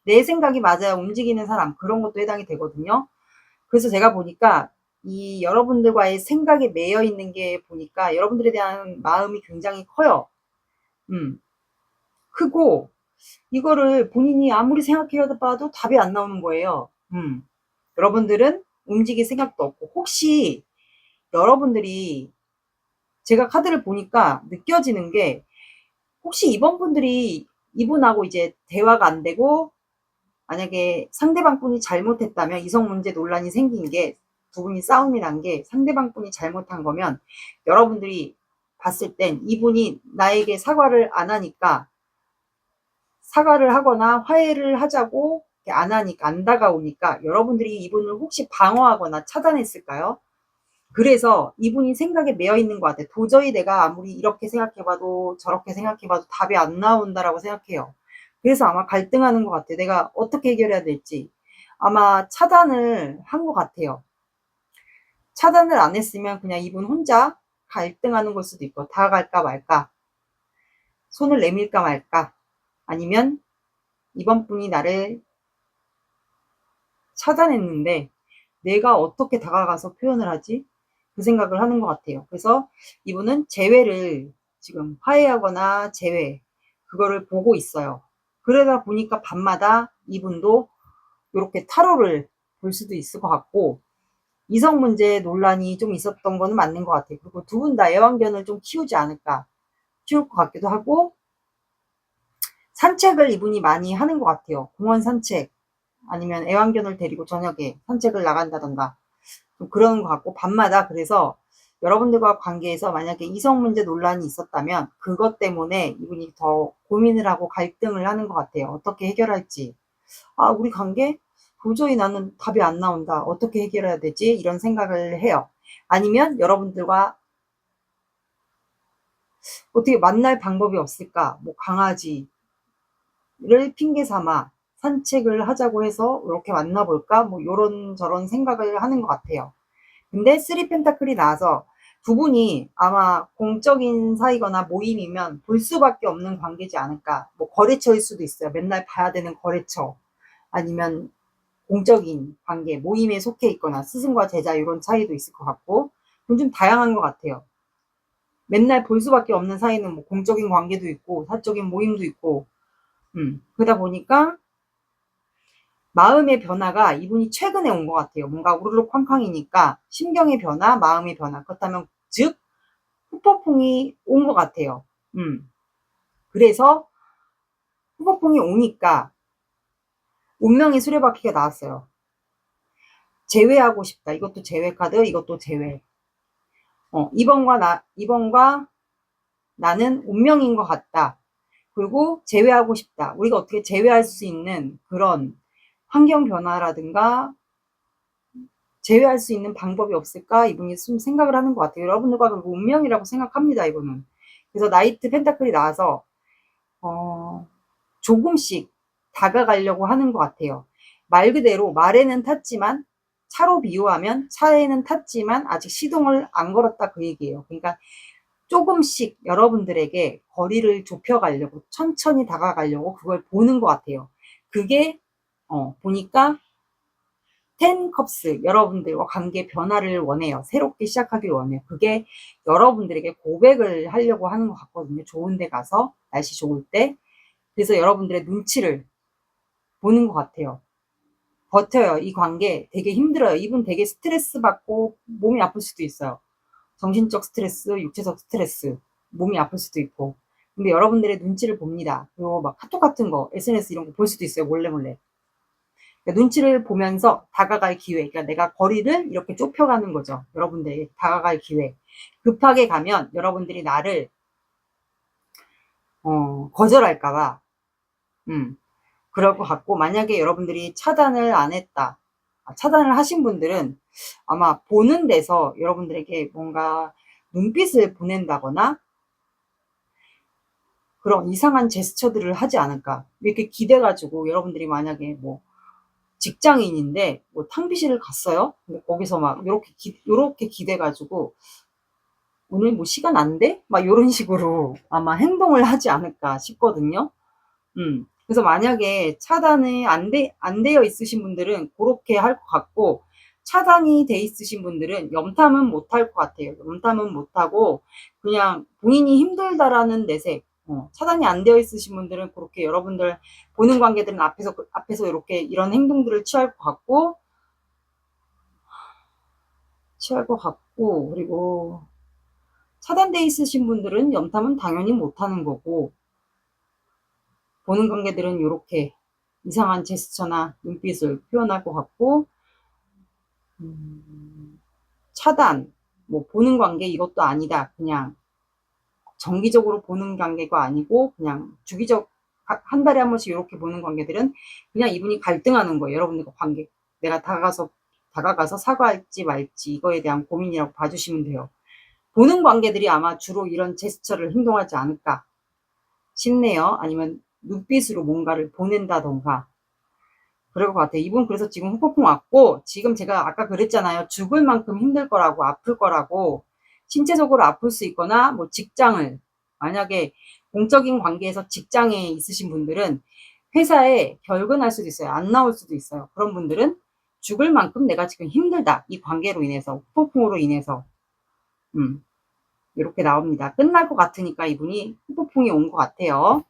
내 생각이 맞아야 움직이는 사람, 그런 것도 해당이 되거든요. 그래서 제가 보니까 이 여러분들과의 생각에 매여 있는 게 보니까 여러분들에 대한 마음이 굉장히 커요. 크고 이거를 본인이 아무리 생각해 봐도 답이 안 나오는 거예요. 여러분들은 움직일 생각도 없고, 혹시 여러분들이 제가 카드를 보니까 느껴지는 게, 혹시 이분하고 이제 대화가 안 되고 만약에 상대방 분이 잘못했다면, 이성 문제 논란이 생긴 게, 두 분이 싸움이 난 게 상대방 분이 잘못한 거면 여러분들이 봤을 땐 이분이 나에게 사과를 안 하니까, 사과를 하거나 화해를 하자고 안 하니까, 안 다가오니까 여러분들이 이분을 혹시 방어하거나 차단했을까요? 그래서 이분이 생각에 매여 있는 것 같아요. 도저히 내가 아무리 이렇게 생각해봐도 저렇게 생각해봐도 답이 안 나온다라고 생각해요. 그래서 아마 갈등하는 것 같아요. 내가 어떻게 해결해야 될지. 아마 차단을 한 것 같아요. 차단을 안 했으면 그냥 이분 혼자 갈등하는 걸 수도 있고, 다가갈까 말까, 손을 내밀까 말까, 아니면 이번 분이 나를 차단했는데 내가 어떻게 다가가서 표현을 하지? 그 생각을 하는 것 같아요. 그래서 이분은 재회를 지금 화해하거나 재회, 그거를 보고 있어요. 그러다 보니까 밤마다 이분도 이렇게 타로를 볼 수도 있을 것 같고, 이성 문제 논란이 좀 있었던 거는 맞는 것 같아요. 그리고 두 분 다 애완견을 좀 키울 것 같기도 하고, 산책을 이분이 많이 하는 것 같아요. 공원 산책, 아니면 애완견을 데리고 저녁에 산책을 나간다던가, 좀 그러는 것 같고, 밤마다. 그래서 여러분들과 관계에서 만약에 이성 문제 논란이 있었다면 그것 때문에 이분이 더 고민을 하고 갈등을 하는 것 같아요. 어떻게 해결할지. 아, 우리 관계 도저히 나는 답이 안 나온다, 어떻게 해결해야 되지, 이런 생각을 해요. 아니면 여러분들과 어떻게 만날 방법이 없을까, 뭐 강아지를 핑계 삼아 산책을 하자고 해서 이렇게 만나볼까, 뭐 요런 저런 생각을 하는 것 같아요. 근데 3 펜타클이 나와서 두 분이 아마 공적인 사이거나 모임이면 볼 수밖에 없는 관계지 않을까. 뭐 거래처일 수도 있어요. 맨날 봐야 되는 거래처. 아니면 공적인 관계, 모임에 속해 있거나 스승과 제자, 이런 차이도 있을 것 같고, 그건 좀 다양한 것 같아요. 맨날 볼 수밖에 없는 사이는 뭐 공적인 관계도 있고 사적인 모임도 있고, 그러다 보니까 마음의 변화가 이분이 최근에 온 것 같아요. 뭔가 우르르 쾅쾅이니까 심경의 변화, 마음의 변화. 그렇다면 즉 후폭풍이 온 것 같아요. 그래서 후폭풍이 오니까 운명의 수레바퀴가 나왔어요. 제외하고 싶다. 이것도 제외 카드, 이것도 제외. 이번과 나는 운명인 것 같다. 그리고 제외하고 싶다. 우리가 어떻게 제외할 수 있는 그런 환경 변화라든가 제외할 수 있는 방법이 없을까? 이분이 좀 생각을 하는 것 같아요. 여러분들과 그리고 운명이라고 생각합니다, 이분은. 그래서 나이트 펜타클이 나와서 조금씩 다가가려고 하는 것 같아요. 말 그대로 말에는 탔지만, 차로 비유하면 차에는 탔지만 아직 시동을 안 걸었다, 그 얘기예요. 그러니까 조금씩 여러분들에게 거리를 좁혀가려고, 천천히 다가가려고 그걸 보는 것 같아요. 그게 보니까 10컵스, 여러분들과 관계 변화를 원해요. 새롭게 시작하길 원해요. 그게 여러분들에게 고백을 하려고 하는 것 같거든요. 좋은 데 가서, 날씨 좋을 때. 그래서 여러분들의 눈치를 보는 것 같아요. 버텨요. 이 관계 되게 힘들어요. 이분 되게 스트레스 받고 몸이 아플 수도 있어요. 정신적 스트레스, 육체적 스트레스, 몸이 아플 수도 있고. 근데 여러분들의 눈치를 봅니다. 그리고 막 카톡 같은 거, SNS 이런 거 볼 수도 있어요. 몰래. 그러니까 눈치를 보면서 다가갈 기회, 그러니까 내가 거리를 이렇게 좁혀가는 거죠. 여러분들에게 다가갈 기회. 급하게 가면 여러분들이 나를 거절할까봐, 그럴 것 같고, 만약에 여러분들이 차단을 안 했다, 차단을 하신 분들은 아마 보는 데서 여러분들에게 뭔가 눈빛을 보낸다거나 그런 이상한 제스처들을 하지 않을까, 이렇게 기대가지고 여러분들이 만약에 뭐 직장인인데 뭐 탕비실을 갔어요. 근데 거기서 막 요렇게 기대가지고 오늘 뭐 시간 안 돼? 막 요런 식으로 아마 행동을 하지 않을까 싶거든요. 그래서 만약에 차단이 안 되어 있으신 분들은 그렇게 할 것 같고, 차단이 돼 있으신 분들은 염탐은 못 할 것 같아요. 염탐은 못 하고, 그냥 본인이 힘들다라는 내색, 차단이 안 되어 있으신 분들은 그렇게 여러분들 보는 관계들은 앞에서 이렇게 이런 행동들을 취할 것 같고, 그리고 차단돼 있으신 분들은 염탐은 당연히 못 하는 거고, 보는 관계들은 이렇게 이상한 제스처나 눈빛을 표현할 것 같고, 차단, 뭐 보는 관계 이것도 아니다. 그냥 정기적으로 보는 관계가 아니고 그냥 주기적 한 달에 한 번씩 이렇게 보는 관계들은 그냥 이분이 갈등하는 거예요. 여러분들과 관계. 내가 다가가서 사과할지 말지 이거에 대한 고민이라고 봐주시면 돼요. 보는 관계들이 아마 주로 이런 제스처를 행동하지 않을까 싶네요. 아니면 눈빛으로 뭔가를 보낸다던가 그럴 것 같아요. 이분 그래서 지금 후폭풍 왔고, 지금 제가 아까 그랬잖아요. 죽을 만큼 힘들 거라고, 아플 거라고, 신체적으로 아플 수 있거나, 뭐 직장을, 만약에 공적인 관계에서 직장에 있으신 분들은 회사에 결근할 수도 있어요. 안 나올 수도 있어요. 그런 분들은 죽을 만큼 내가 지금 힘들다. 이 관계로 인해서, 후폭풍으로 인해서, 이렇게 나옵니다. 끝날 것 같으니까 이분이 후폭풍이 온 것 같아요.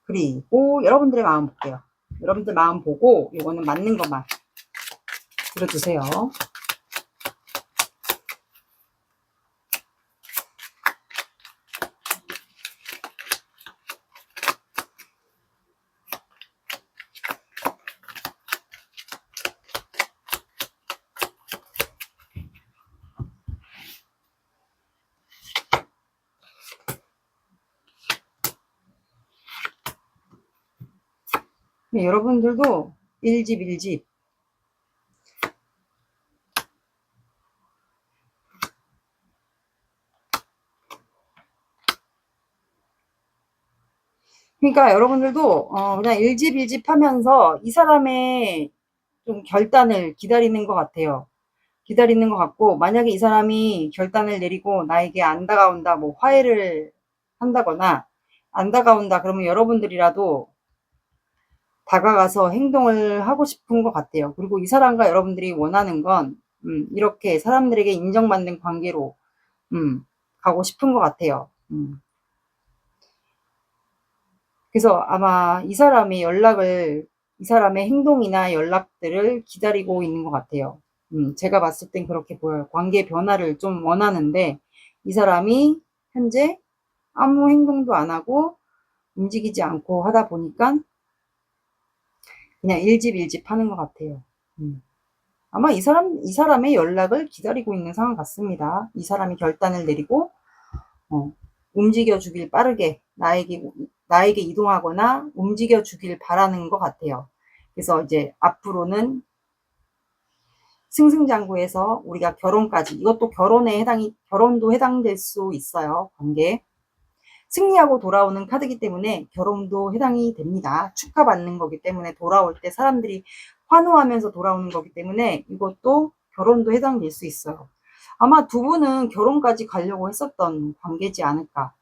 그리고 여러분들의 마음 볼게요. 여러분들 마음 보고 이거는 맞는 것만 들어주세요. 네, 여러분들도 1집 1집 그러니까 여러분들도 그냥 1집 1집 하면서 이 사람의 좀 결단을 기다리는 것 같아요. 기다리는 것 같고, 만약에 이 사람이 결단을 내리고 나에게 안 다가온다, 뭐 화해를 한다거나 안 다가온다 그러면 여러분들이라도 다가가서 행동을 하고 싶은 것 같아요. 그리고 이 사람과 여러분들이 원하는 건 이렇게 사람들에게 인정받는 관계로 가고 싶은 것 같아요. 그래서 아마 이 사람의 행동이나 연락들을 기다리고 있는 것 같아요. 제가 봤을 땐 그렇게 보여요. 관계 변화를 좀 원하는데 이 사람이 현재 아무 행동도 안 하고 움직이지 않고 하다 보니까 그냥 일집 하는 것 같아요. 아마 이 사람의 연락을 기다리고 있는 상황 같습니다. 이 사람이 결단을 내리고, 움직여 주길 빠르게, 나에게 이동하거나 움직여 주길 바라는 것 같아요. 그래서 이제 앞으로는 승승장구해서 우리가 결혼까지, 이것도 결혼도 해당될 수 있어요. 관계. 승리하고 돌아오는 카드이기 때문에 결혼도 해당이 됩니다. 축하받는 거기 때문에 돌아올 때 사람들이 환호하면서 돌아오는 거기 때문에 이것도 결혼도 해당될 수 있어요. 아마 두 분은 결혼까지 가려고 했었던 관계지 않을까.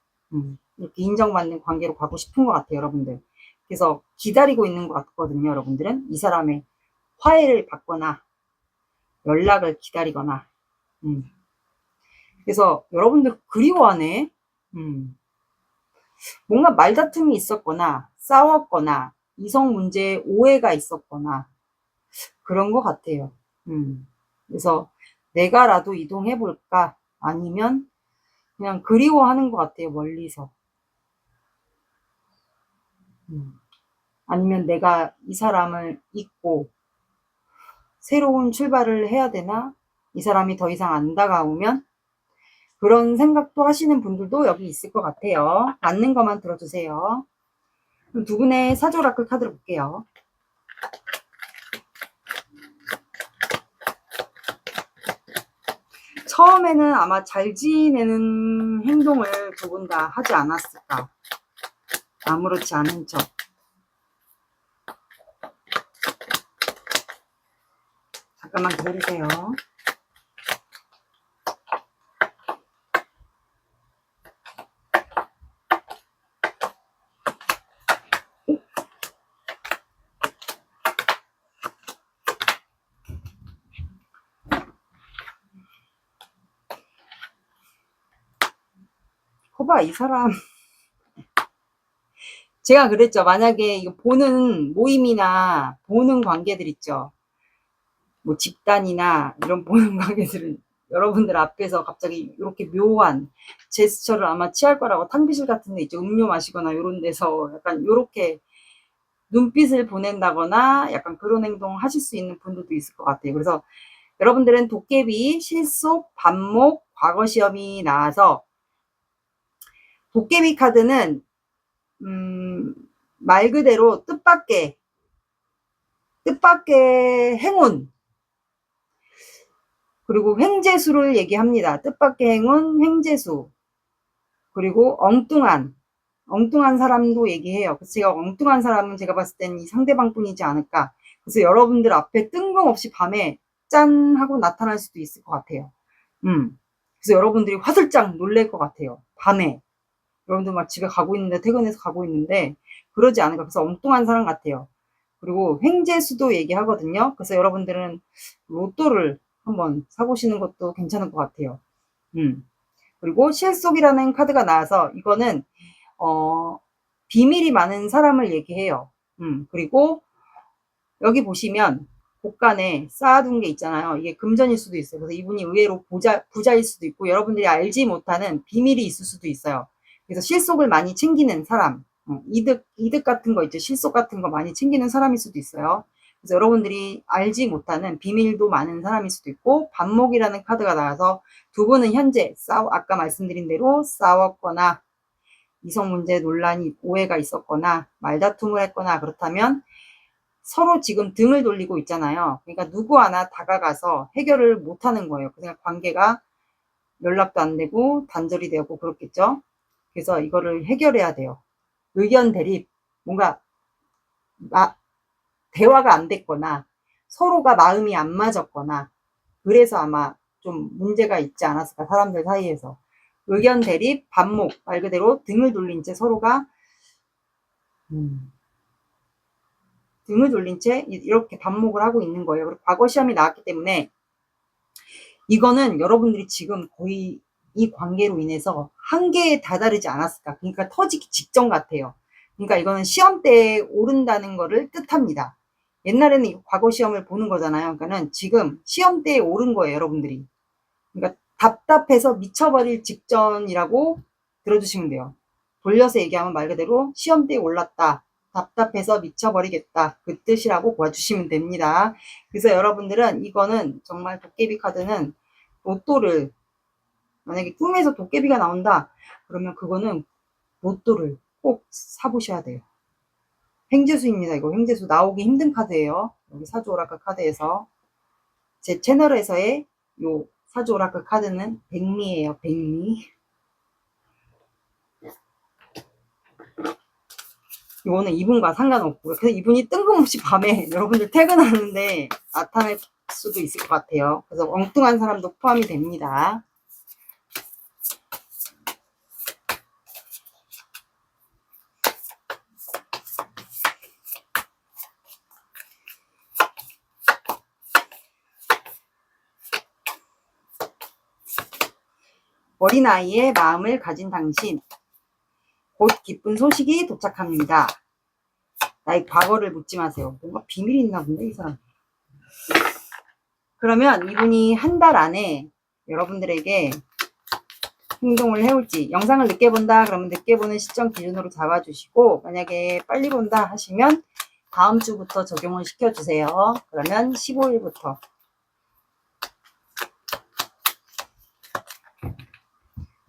이렇게 인정받는 관계로 가고 싶은 것 같아요, 여러분들. 그래서 기다리고 있는 것 같거든요, 여러분들은. 이 사람의 화해를 받거나 연락을 기다리거나. 그래서 여러분들 그리워하네. 뭔가 말다툼이 있었거나 싸웠거나 이성 문제에 오해가 있었거나 그런 것 같아요. 그래서 내가라도 이동해 볼까 아니면 그냥 그리워하는 것 같아요. 멀리서. 아니면 내가 이 사람을 잊고 새로운 출발을 해야 되나? 이 사람이 더 이상 안 다가오면? 그런 생각도 하시는 분들도 여기 있을 것 같아요. 맞는 것만 들어주세요. 그럼 두 분의 사조라클 카드를 볼게요. 처음에는 아마 잘 지내는 행동을 두 분 다 하지 않았을까. 아무렇지 않은 척. 잠깐만 기다리세요. 거봐, 이 사람. 제가 그랬죠. 만약에 이거 보는 모임이나 보는 관계들 있죠. 뭐 집단이나 이런 보는 관계들은 여러분들 앞에서 갑자기 이렇게 묘한 제스처를 아마 취할 거라고, 탕비실 같은 데 있죠. 음료 마시거나 이런 데서 약간 요렇게 눈빛을 보낸다거나 약간 그런 행동 하실 수 있는 분들도 있을 것 같아요. 그래서 여러분들은 도깨비, 실속, 반목, 과거 시험이 나와서 도깨비 카드는 말 그대로 뜻밖의 행운, 그리고 횡재수를 얘기합니다. 뜻밖의 행운, 횡재수, 그리고 엉뚱한 사람도 얘기해요. 그래서 제가 엉뚱한 사람은 제가 봤을 때는 이 상대방 뿐이지 않을까. 그래서 여러분들 앞에 뜬금없이 밤에 짠 하고 나타날 수도 있을 것 같아요. 그래서 여러분들이 화들짝 놀랄 것 같아요. 밤에. 여러분들 막 집에 가고 있는데, 퇴근해서 가고 있는데, 그러지 않을까. 그래서 엉뚱한 사람 같아요. 그리고 횡재수도 얘기하거든요. 그래서 여러분들은 로또를 한번 사보시는 것도 괜찮을 것 같아요. 그리고 실속이라는 카드가 나와서 이거는 비밀이 많은 사람을 얘기해요. 그리고 여기 보시면 곳간에 쌓아둔 게 있잖아요. 이게 금전일 수도 있어요. 그래서 이분이 의외로 부자일 수도 있고, 여러분들이 알지 못하는 비밀이 있을 수도 있어요. 그래서 실속을 많이 챙기는 사람, 이득 같은 거 있죠. 실속 같은 거 많이 챙기는 사람일 수도 있어요. 그래서 여러분들이 알지 못하는 비밀도 많은 사람일 수도 있고, 반목이라는 카드가 나와서 두 분은 현재 아까 말씀드린 대로 싸웠거나 이성 문제 논란이, 오해가 있었거나 말다툼을 했거나, 그렇다면 서로 지금 등을 돌리고 있잖아요. 그러니까 누구 하나 다가가서 해결을 못하는 거예요. 그냥 관계가 연락도 안 되고 단절이 되고 그렇겠죠. 그래서 이거를 해결해야 돼요. 의견 대립, 뭔가 대화가 안 됐거나 서로가 마음이 안 맞았거나, 그래서 아마 좀 문제가 있지 않았을까, 사람들 사이에서. 의견 대립, 반목, 말 그대로 등을 돌린 채 서로가 등을 돌린 채 이렇게 반목을 하고 있는 거예요. 그리고 과거 시험이 나왔기 때문에 이거는 여러분들이 지금 거의 이 관계로 인해서 한계에 다다르지 않았을까. 그러니까 터지기 직전 같아요. 그러니까 이거는 시험대에 오른다는 거를 뜻합니다. 옛날에는 과거 시험을 보는 거잖아요. 그러니까는 지금 시험대에 오른 거예요, 여러분들이. 그러니까 답답해서 미쳐버릴 직전이라고 들어주시면 돼요. 돌려서 얘기하면 말 그대로 시험대에 올랐다, 답답해서 미쳐버리겠다, 그 뜻이라고 봐주시면 됩니다. 그래서 여러분들은 이거는 정말 도깨비 카드는 로또를, 만약에 꿈에서 도깨비가 나온다 그러면 그거는 로또를 꼭 사보셔야 돼요. 횡재수입니다. 이거 횡재수 나오기 힘든 카드예요. 여기 사주 오라클 카드에서 제 채널에서의 요 사주 오라클 카드는 백미예요. 백미. 이거는 이분과 상관없고요. 그래서 이분이 뜬금없이 밤에 여러분들 퇴근하는데 나타날 수도 있을 것 같아요. 그래서 엉뚱한 사람도 포함이 됩니다. 어린아이의 마음을 가진 당신, 곧 기쁜 소식이 도착합니다. 나의 과거를 묻지 마세요. 뭔가 비밀이 있나 본데, 이 사람. 그러면 이분이 한 달 안에 여러분들에게 행동을 해올지, 영상을 늦게 본다 그러면 늦게 보는 시점 기준으로 잡아주시고, 만약에 빨리 본다 하시면 다음 주부터 적용을 시켜주세요. 그러면 15일부터.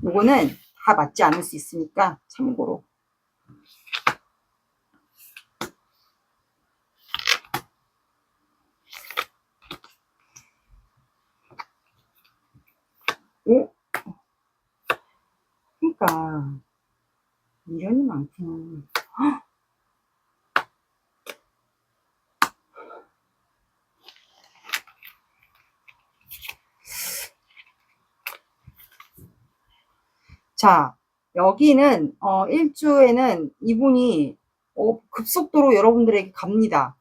요거는 다 맞지 않을 수 있으니까 참고로. 오? 그러니까 미련이 많구나. 자, 여기는 1주에는 이분이 급속도로 여러분들에게 갑니다.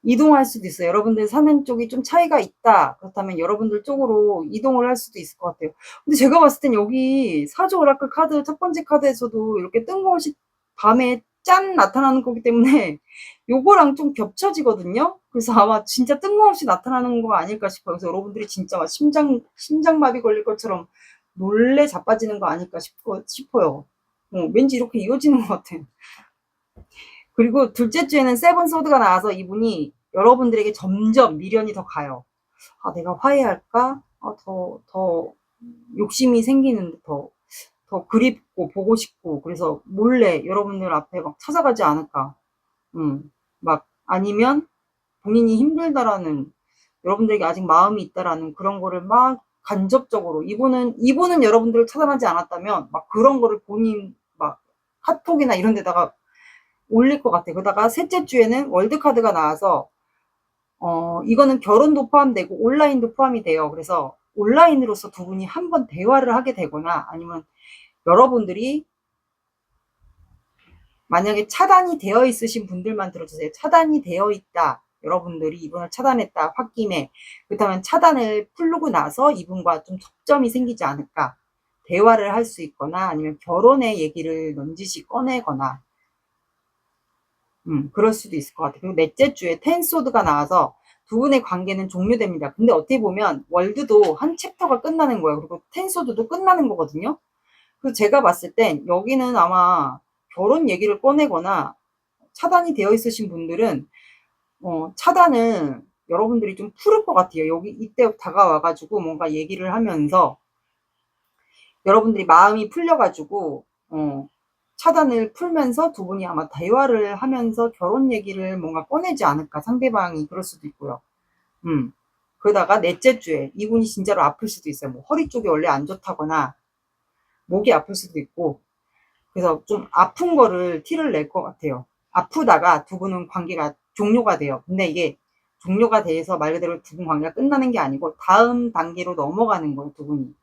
이동할 수도 있어요. 여러분들 사는 쪽이 좀 차이가 있다. 그렇다면 여러분들 쪽으로 이동을 할 수도 있을 것 같아요. 근데 제가 봤을 땐 여기 사주 오라클 카드 첫 번째 카드에서도 이렇게 뜬금없이 밤에 짠 나타나는 거기 때문에 요거랑 좀 겹쳐지거든요. 그래서 아마 진짜 뜬금없이 나타나는 거 아닐까 싶어요. 그래서 여러분들이 진짜 막 심장마비 걸릴 것처럼 놀래 자빠지는 거 아닐까 싶어요. 왠지 이렇게 이어지는 것 같아요. 그리고 둘째 주에는 세븐 소드가 나와서 이분이 여러분들에게 점점 미련이 더 가요. 아, 내가 화해할까? 아, 더 욕심이 생기는데 더 그립고 보고 싶고 그래서 몰래 여러분들 앞에 막 찾아가지 않을까. 막 아니면 본인이 힘들다라는 여러분들에게 아직 마음이 있다라는 그런 거를 막 간접적으로 이분은 여러분들을 차단하지 않았다면 막 그런 거를 본인 막 카톡이나 이런 데다가 올릴 것 같아요. 그러다가 셋째 주에는 월드카드가 나와서 이거는 결혼도 포함되고 온라인도 포함이 돼요. 그래서 온라인으로서 두 분이 한번 대화를 하게 되거나 아니면 여러분들이 만약에 차단이 되어 있으신 분들만 들어주세요. 차단이 되어 있다. 여러분들이 이분을 차단했다. 홧김에. 그렇다면 차단을 풀고 나서 이분과 좀 접점이 생기지 않을까. 대화를 할 수 있거나 아니면 결혼의 얘기를 넌지시 꺼내거나 그럴 수도 있을 것 같아요. 그리고 넷째 주에 텐소드가 나와서 두 분의 관계는 종료됩니다. 근데 어떻게 보면 월드도 한 챕터가 끝나는 거예요. 그리고 텐소드도 끝나는 거거든요. 그래서 제가 봤을 땐 여기는 아마 결혼 얘기를 꺼내거나 차단이 되어 있으신 분들은 차단을 여러분들이 좀 풀을 것 같아요. 여기 이때 다가와가지고 뭔가 얘기를 하면서 여러분들이 마음이 풀려가지고 차단을 풀면서 두 분이 아마 대화를 하면서 결혼 얘기를 뭔가 꺼내지 않을까. 상대방이 그럴 수도 있고요. 그러다가 넷째 주에 이분이 진짜로 아플 수도 있어요. 뭐 허리 쪽이 원래 안 좋다거나 목이 아플 수도 있고 그래서 좀 아픈 거를 티를 낼 것 같아요. 아프다가 두 분은 관계가 종료가 돼요. 근데 이게 종료가 돼서 말 그대로 두 분 관계가 끝나는 게 아니고 다음 단계로 넘어가는 거예요, 두 분이.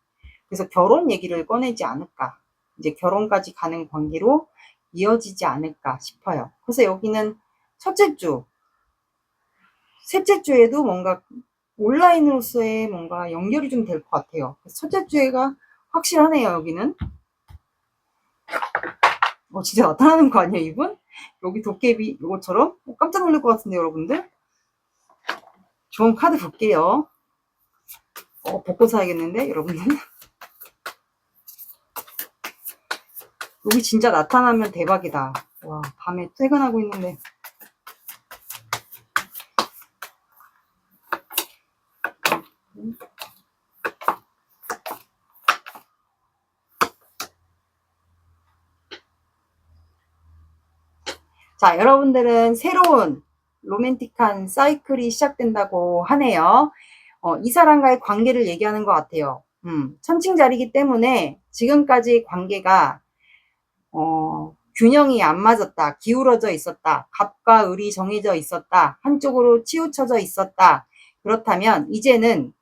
그래서 결혼 얘기를 꺼내지 않을까. 이제 결혼까지 가는 관계로 이어지지 않을까 싶어요. 그래서 여기는 첫째 주, 셋째 주에도 뭔가 온라인으로서의 뭔가 연결이 좀 될 것 같아요. 첫째 주에가 확실하네요, 여기는. 진짜 나타나는 거 아니야, 이분? 여기 도깨비 이것처럼? 깜짝 놀랄 것 같은데, 여러분들? 좋은 카드 볼게요. 복고 사야겠는데, 여러분들? 여기 진짜 나타나면 대박이다. 와, 밤에 퇴근하고 있는데. 자, 여러분들은 새로운 로맨틱한 사이클이 시작된다고 하네요. 이 사람과의 관계를 얘기하는 것 같아요. 천칭자리이기 때문에 지금까지 관계가 균형이 안 맞았다. 기울어져 있었다. 갑과 을이 정해져 있었다. 한쪽으로 치우쳐져 있었다. 그렇다면 이제는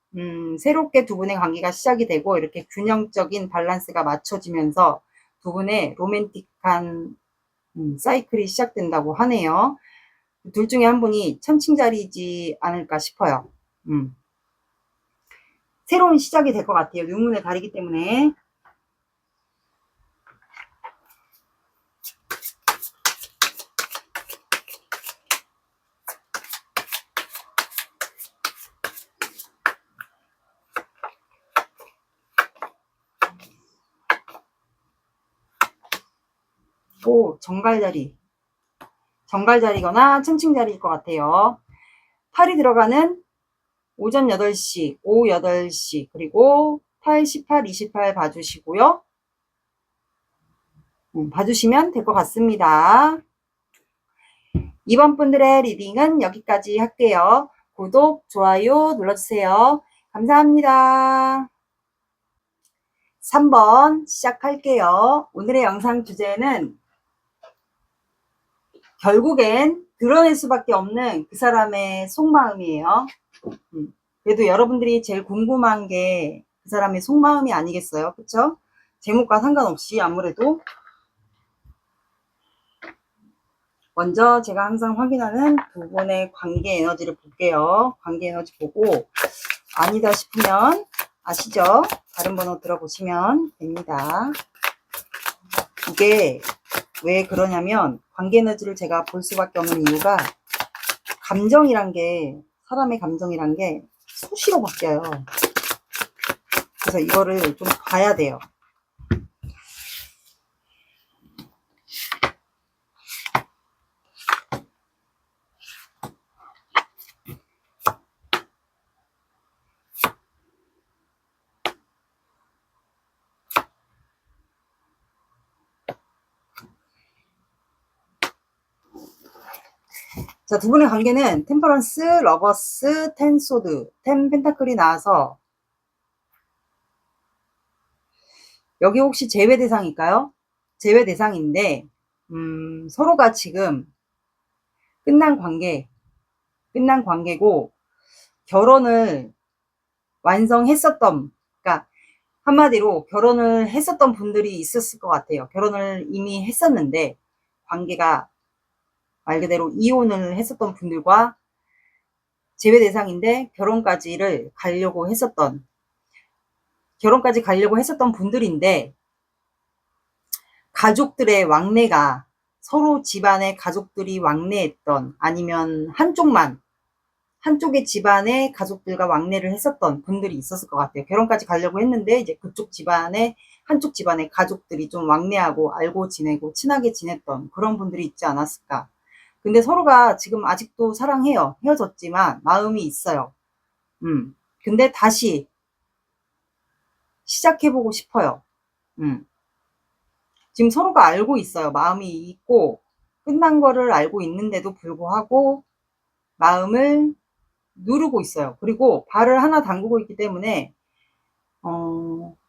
새롭게 두 분의 관계가 시작이 되고 이렇게 균형적인 밸런스가 맞춰지면서 두 분의 로맨틱한 사이클이 시작된다고 하네요. 둘 중에 한 분이 천칭자리이지 않을까 싶어요. 새로운 시작이 될 것 같아요. 유문을 가리기 때문에. 오, 정갈자리거나 천칭자리일 것 같아요. 8이 들어가는 오전 8시, 오후 8시, 그리고 8, 18, 28 봐주시고요. 봐주시면 될 것 같습니다. 이번 분들의 리딩은 여기까지 할게요. 구독, 좋아요 눌러주세요. 감사합니다. 3번 시작할게요. 오늘의 영상 주제는 결국엔 드러낼 수밖에 없는 그 사람의 속마음이에요. 그래도 여러분들이 제일 궁금한 게 그 사람의 속마음이 아니겠어요? 그쵸? 제목과 상관없이 아무래도. 먼저 제가 항상 확인하는 두 분의 관계 에너지를 볼게요. 관계 에너지 보고 아니다 싶으면 아시죠? 다른 번호 들어보시면 됩니다. 이게 왜 그러냐면 관계 에너지를 제가 볼 수밖에 없는 이유가 감정이란 게, 사람의 감정이란 게 수시로 바뀌어요. 그래서 이거를 좀 봐야 돼요. 자, 두 분의 관계는 템퍼런스, 러버스, 텐 소드, 텐 펜타클이 나와서 여기 혹시 제외 대상일까요? 제외 대상인데 서로가 지금 끝난 관계고 결혼을 완성했었던, 그러니까 한마디로 결혼을 했었던 분들이 있었을 것 같아요. 결혼을 이미 했었는데 관계가 말 그대로 이혼을 했었던 분들과 제외 대상인데 결혼까지 가려고 했었던 분들인데 가족들의 왕래가, 서로 집안의 가족들이 왕래했던, 아니면 한쪽의 집안의 가족들과 왕래를 했었던 분들이 있었을 것 같아요. 결혼까지 가려고 했는데 이제 한쪽 집안의 가족들이 좀 왕래하고 알고 지내고 친하게 지냈던 그런 분들이 있지 않았을까. 근데 서로가 지금 아직도 사랑해요. 헤어졌지만 마음이 있어요. 근데 다시 시작해보고 싶어요. 지금 서로가 알고 있어요. 마음이 있고 끝난 거를 알고 있는데도 불구하고 마음을 누르고 있어요. 그리고 발을 하나 담그고 있기 때문에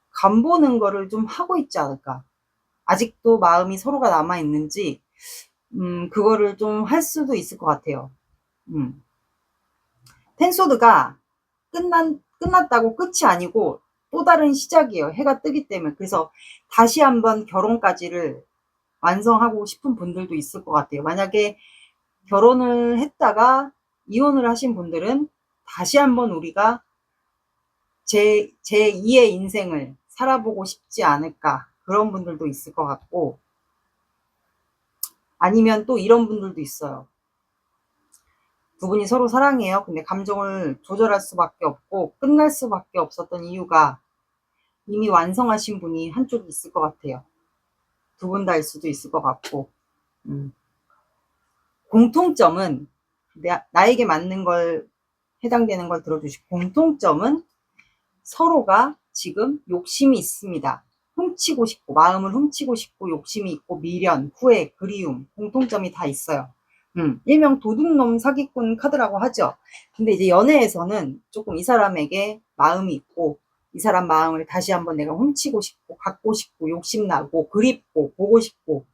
간보는 거를 좀 하고 있지 않을까. 아직도 마음이 서로가 남아있는지 그거를 좀 할 수도 있을 것 같아요. 텐소드가 끝났다고 끝이 아니고 또 다른 시작이에요. 해가 뜨기 때문에. 그래서 다시 한번 결혼까지를 완성하고 싶은 분들도 있을 것 같아요. 만약에 결혼을 했다가 이혼을 하신 분들은 다시 한번 우리가 제2의 인생을 살아보고 싶지 않을까. 그런 분들도 있을 것 같고, 아니면 또 이런 분들도 있어요. 두 분이 서로 사랑해요. 근데 감정을 조절할 수밖에 없고 끝날 수밖에 없었던 이유가 이미 완성하신 분이 한쪽이 있을 것 같아요. 두 분 다일 수도 있을 것 같고. 공통점은, 나에게 맞는 걸, 해당되는 걸 들어주시고, 공통점은 서로가 지금 욕심이 있습니다. 훔치고 싶고, 마음을 훔치고 싶고, 욕심이 있고, 미련, 후회, 그리움, 공통점이 다 있어요. 일명 도둑놈 사기꾼 카드라고 하죠. 근데 이제 연애에서는 조금 이 사람에게 마음이 있고, 이 사람 마음을 다시 한번 내가 훔치고 싶고, 갖고 싶고, 욕심나고, 그립고, 보고 싶고,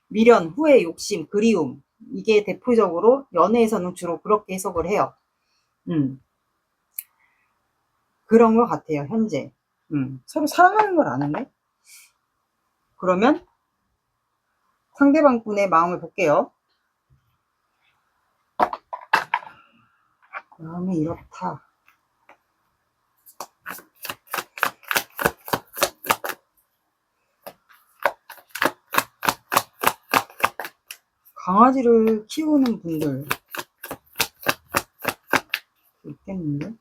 미련, 후회, 욕심, 그리움, 이게 대표적으로 연애에서는 주로 그렇게 해석을 해요. 그런 것 같아요, 현재. 서로 사랑하는 걸 아는데? 그러면 상대방 분의 마음을 볼게요. 마음이 이렇다. 강아지를 키우는 분들 있겠는데?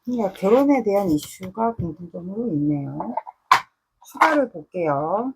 그러니까 결혼에 대한 이슈가 공통점으로 있네요. 추가를 볼게요.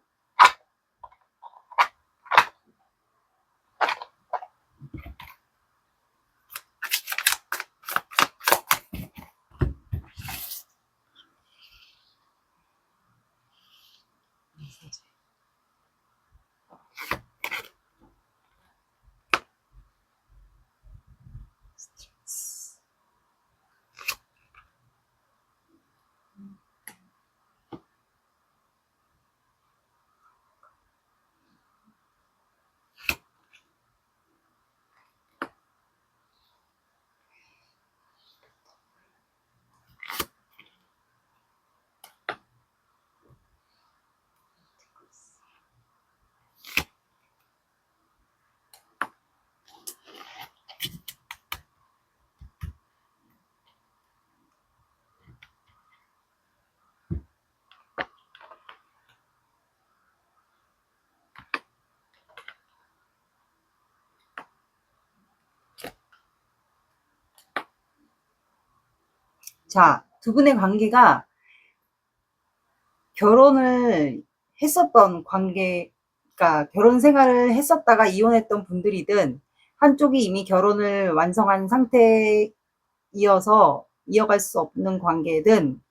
자, 두 분의 관계가 결혼을 했었던 관계가 결혼 생활을 했었다가 이혼했던 분들이든 한쪽이 이미 결혼을 완성한 상태이어서 이어갈 수 없는 관계든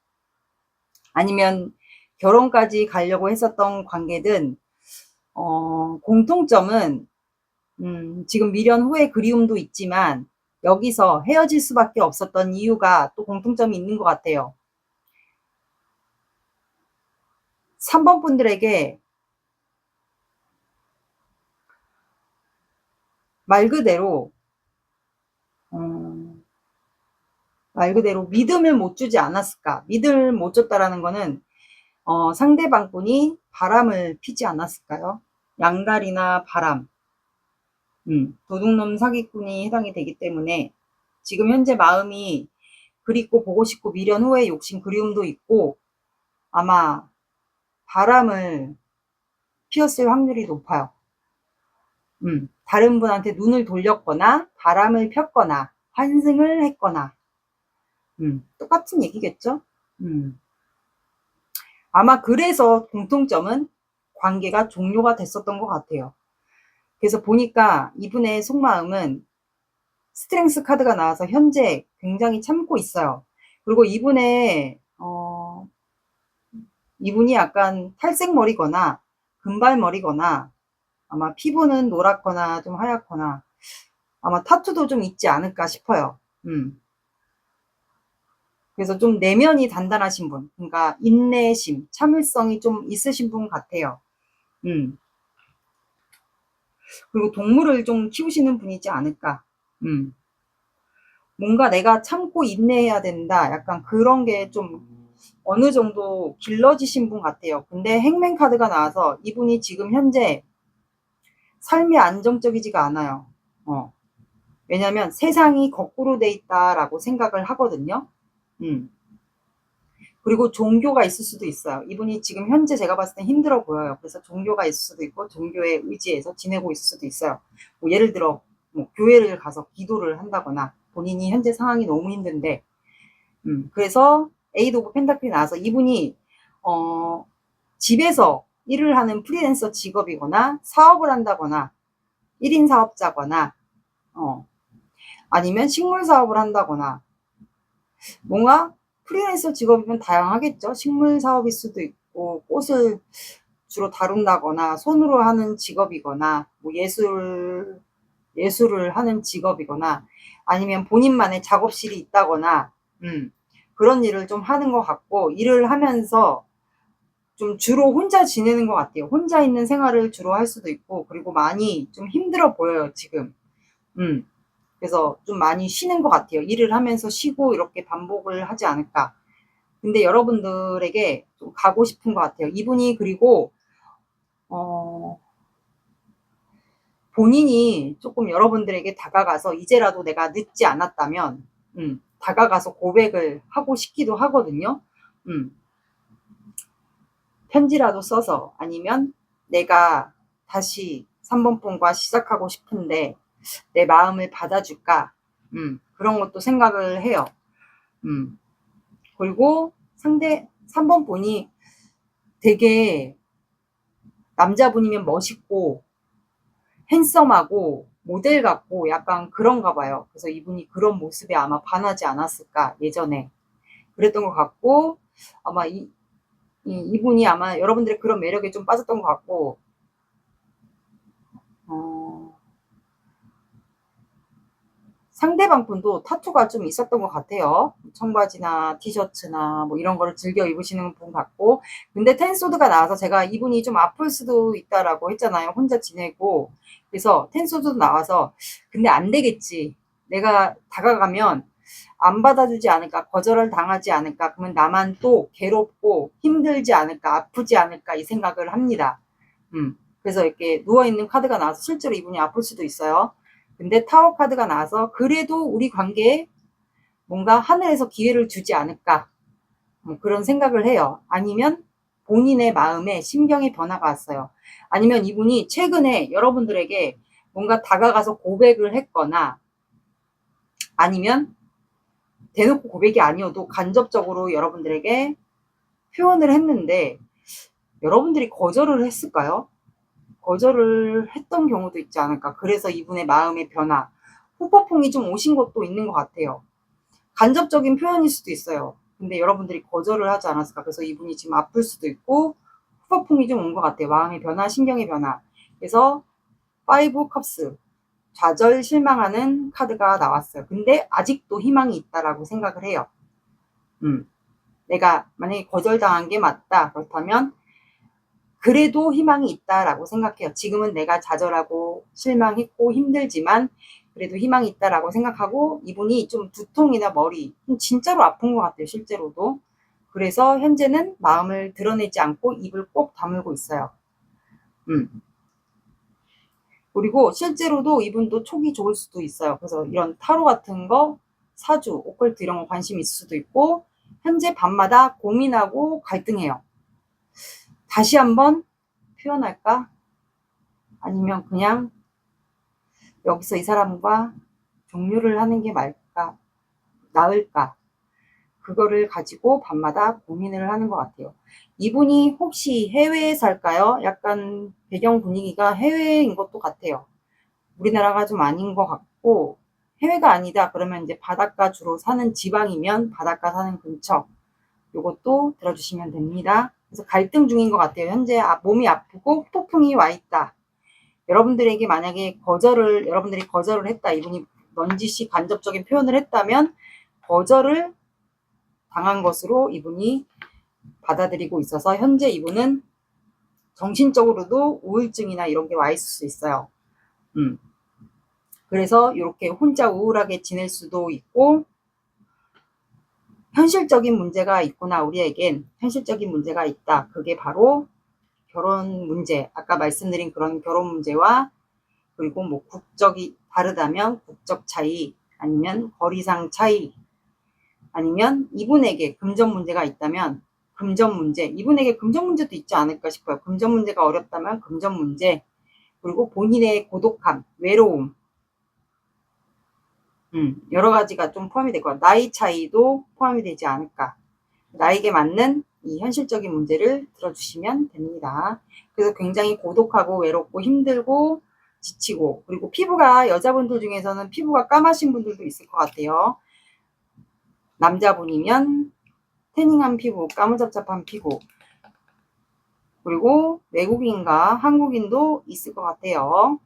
아니면 결혼까지 가려고 했었던 관계든 공통점은 지금 미련 후회 그리움도 있지만 여기서 헤어질 수밖에 없었던 이유가 또 공통점이 있는 것 같아요. 3번 분들에게 말 그대로 믿음을 못 주지 않았을까? 믿음을 못 줬다라는 거는 상대방 분이 바람을 피지 않았을까요? 양다리나 바람, 도둑놈 사기꾼이 해당이 되기 때문에 지금 현재 마음이 그립고 보고 싶고 미련 후회 욕심 그리움도 있고 아마 바람을 피웠을 확률이 높아요. 다른 분한테 눈을 돌렸거나 바람을 폈거나 환승을 했거나 똑같은 얘기겠죠? 아마 그래서 공통점은 관계가 종료가 됐었던 것 같아요. 그래서 보니까 이분의 속마음은 스트렝스 카드가 나와서 현재 굉장히 참고 있어요. 그리고 이분이 약간 탈색머리거나 금발머리거나 아마 피부는 노랗거나 좀 하얗거나 아마 타투도 좀 있지 않을까 싶어요. 그래서 좀 내면이 단단하신 분, 그러니까 인내심, 참을성이 좀 있으신 분 같아요. 그리고 동물을 좀 키우시는 분이지 않을까. 뭔가 내가 참고 인내해야 된다. 약간 그런 게 좀 어느 정도 길러지신 분 같아요. 근데 행맨 카드가 나와서 이분이 지금 현재 삶이 안정적이지가 않아요. 왜냐면 세상이 거꾸로 돼 있다라고 생각을 하거든요. 그리고 종교가 있을 수도 있어요. 이분이 지금 현재 제가 봤을 땐 힘들어 보여요. 그래서 종교가 있을 수도 있고 종교에 의지해서 지내고 있을 수도 있어요. 뭐 예를 들어 뭐 교회를 가서 기도를 한다거나 본인이 현재 상황이 너무 힘든데 그래서 에이드 오브 펜타클이 나와서 이분이 집에서 일을 하는 프리랜서 직업이거나 사업을 한다거나 1인 사업자거나 아니면 식물 사업을 한다거나 뭔가 프리랜서 직업이면 다양하겠죠. 식물 사업일 수도 있고 꽃을 주로 다룬다거나 손으로 하는 직업이거나 뭐 예술을 하는 직업이거나 아니면 본인만의 작업실이 있다거나 그런 일을 좀 하는 것 같고 일을 하면서 좀 주로 혼자 지내는 것 같아요. 혼자 있는 생활을 주로 할 수도 있고 그리고 많이 좀 힘들어 보여요 지금. 그래서 좀 많이 쉬는 것 같아요. 일을 하면서 쉬고 이렇게 반복을 하지 않을까. 근데 여러분들에게 좀 가고 싶은 것 같아요. 이분이 그리고 본인이 조금 여러분들에게 다가가서 이제라도 내가 늦지 않았다면 다가가서 고백을 하고 싶기도 하거든요. 편지라도 써서 아니면 내가 다시 3번 분과 시작하고 싶은데 내 마음을 받아줄까? 그런 것도 생각을 해요. 그리고 3번 분이 되게 남자분이면 멋있고 핸섬하고 모델 같고 약간 그런가 봐요. 그래서 이분이 그런 모습에 아마 반하지 않았을까 예전에 그랬던 것 같고 아마 이분이 아마 여러분들의 그런 매력에 좀 빠졌던 것 같고, 상대방 분도 타투가 좀 있었던 것 같아요. 청바지나 티셔츠나 뭐 이런 거를 즐겨 입으시는 분 같고, 근데 텐소드가 나와서 제가 이분이 좀 아플 수도 있다라고 했잖아요. 혼자 지내고. 그래서 텐소드 나와서 근데 안 되겠지. 내가 다가가면 안 받아주지 않을까, 거절을 당하지 않을까, 그러면 나만 또 괴롭고 힘들지 않을까, 아프지 않을까 이 생각을 합니다. 그래서 이렇게 누워있는 카드가 나와서 실제로 이분이 아플 수도 있어요. 근데 타워 카드가 나와서 그래도 우리 관계에 뭔가 하늘에서 기회를 주지 않을까, 뭐 그런 생각을 해요. 아니면 본인의 마음에 심경의 변화가 왔어요. 아니면 이분이 최근에 여러분들에게 뭔가 다가가서 고백을 했거나, 아니면 대놓고 고백이 아니어도 간접적으로 여러분들에게 표현을 했는데 여러분들이 거절을 했을까요? 거절을 했던 경우도 있지 않을까. 그래서 이분의 마음의 변화, 후폭풍이 좀 오신 것도 있는 것 같아요. 간접적인 표현일 수도 있어요. 근데 여러분들이 거절을 하지 않았을까. 그래서 이분이 지금 아플 수도 있고 후폭풍이 좀 온 것 같아요. 마음의 변화, 신경의 변화. 그래서 5 컵스, 좌절, 실망하는 카드가 나왔어요. 근데 아직도 희망이 있다라고 생각을 해요. 내가 만약에 거절당한 게 맞다. 그렇다면 그래도 희망이 있다라고 생각해요. 지금은 내가 좌절하고 실망했고 힘들지만 그래도 희망이 있다라고 생각하고, 이분이 좀 두통이나 머리 진짜로 아픈 것 같아요. 실제로도. 그래서 현재는 마음을 드러내지 않고 입을 꼭 다물고 있어요. 그리고 실제로도 이분도 촉이 좋을 수도 있어요. 그래서 이런 타로 같은 거, 사주, 오컬트 이런 거 관심 있을 수도 있고, 현재 밤마다 고민하고 갈등해요. 다시 한번 표현할까? 아니면 그냥 여기서 이 사람과 종료를 하는 게 나을까? 그거를 가지고 밤마다 고민을 하는 것 같아요. 이분이 혹시 해외에 살까요? 약간 배경 분위기가 해외인 것도 같아요. 우리나라가 좀 아닌 것 같고, 해외가 아니다 그러면 이제 바닷가 주로 사는 지방이면 바닷가 사는 근처, 요것도 들어주시면 됩니다. 그래서 갈등 중인 것 같아요. 현재 몸이 아프고 폭풍이 와 있다. 여러분들에게 만약에 여러분들이 거절을 했다, 이분이 넌지시 간접적인 표현을 했다면 거절을 당한 것으로 이분이 받아들이고 있어서 현재 이분은 정신적으로도 우울증이나 이런 게 와 있을 수 있어요. 그래서 이렇게 혼자 우울하게 지낼 수도 있고, 현실적인 문제가 있구나, 우리에겐 현실적인 문제가 있다. 그게 바로 결혼 문제, 아까 말씀드린 그런 결혼 문제와, 그리고 뭐 국적이 다르다면 국적 차이, 아니면 거리상 차이, 아니면 이분에게 금전 문제가 있다면 금전 문제, 이분에게 금전 문제도 있지 않을까 싶어요. 금전 문제가 어렵다면 금전 문제, 그리고 본인의 고독함, 외로움, 여러 가지가 좀 포함이 될 거야. 나이 차이도 포함이 되지 않을까. 나에게 맞는 이 현실적인 문제를 들어주시면 됩니다. 그래서 굉장히 고독하고 외롭고 힘들고 지치고, 그리고 피부가, 여자분들 중에서는 피부가 까마신 분들도 있을 것 같아요. 남자분이면 태닝한 피부, 까무잡잡한 피부, 그리고 외국인과 한국인도 있을 것 같아요.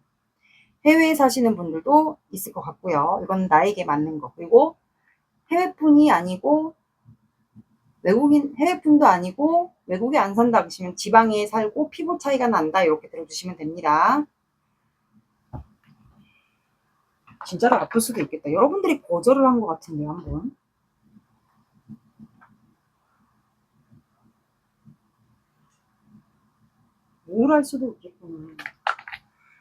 해외에 사시는 분들도 있을 것 같고요. 이건 나에게 맞는 거. 그리고 해외분이 아니고 해외분도 아니고 외국에 안 산다 그러시면 지방에 살고 피부 차이가 난다, 이렇게 들어주시면 됩니다. 진짜로 아플 수도 있겠다. 여러분들이 거절을 한 것 같은데요, 한번. 우울할 수도 있겠구나.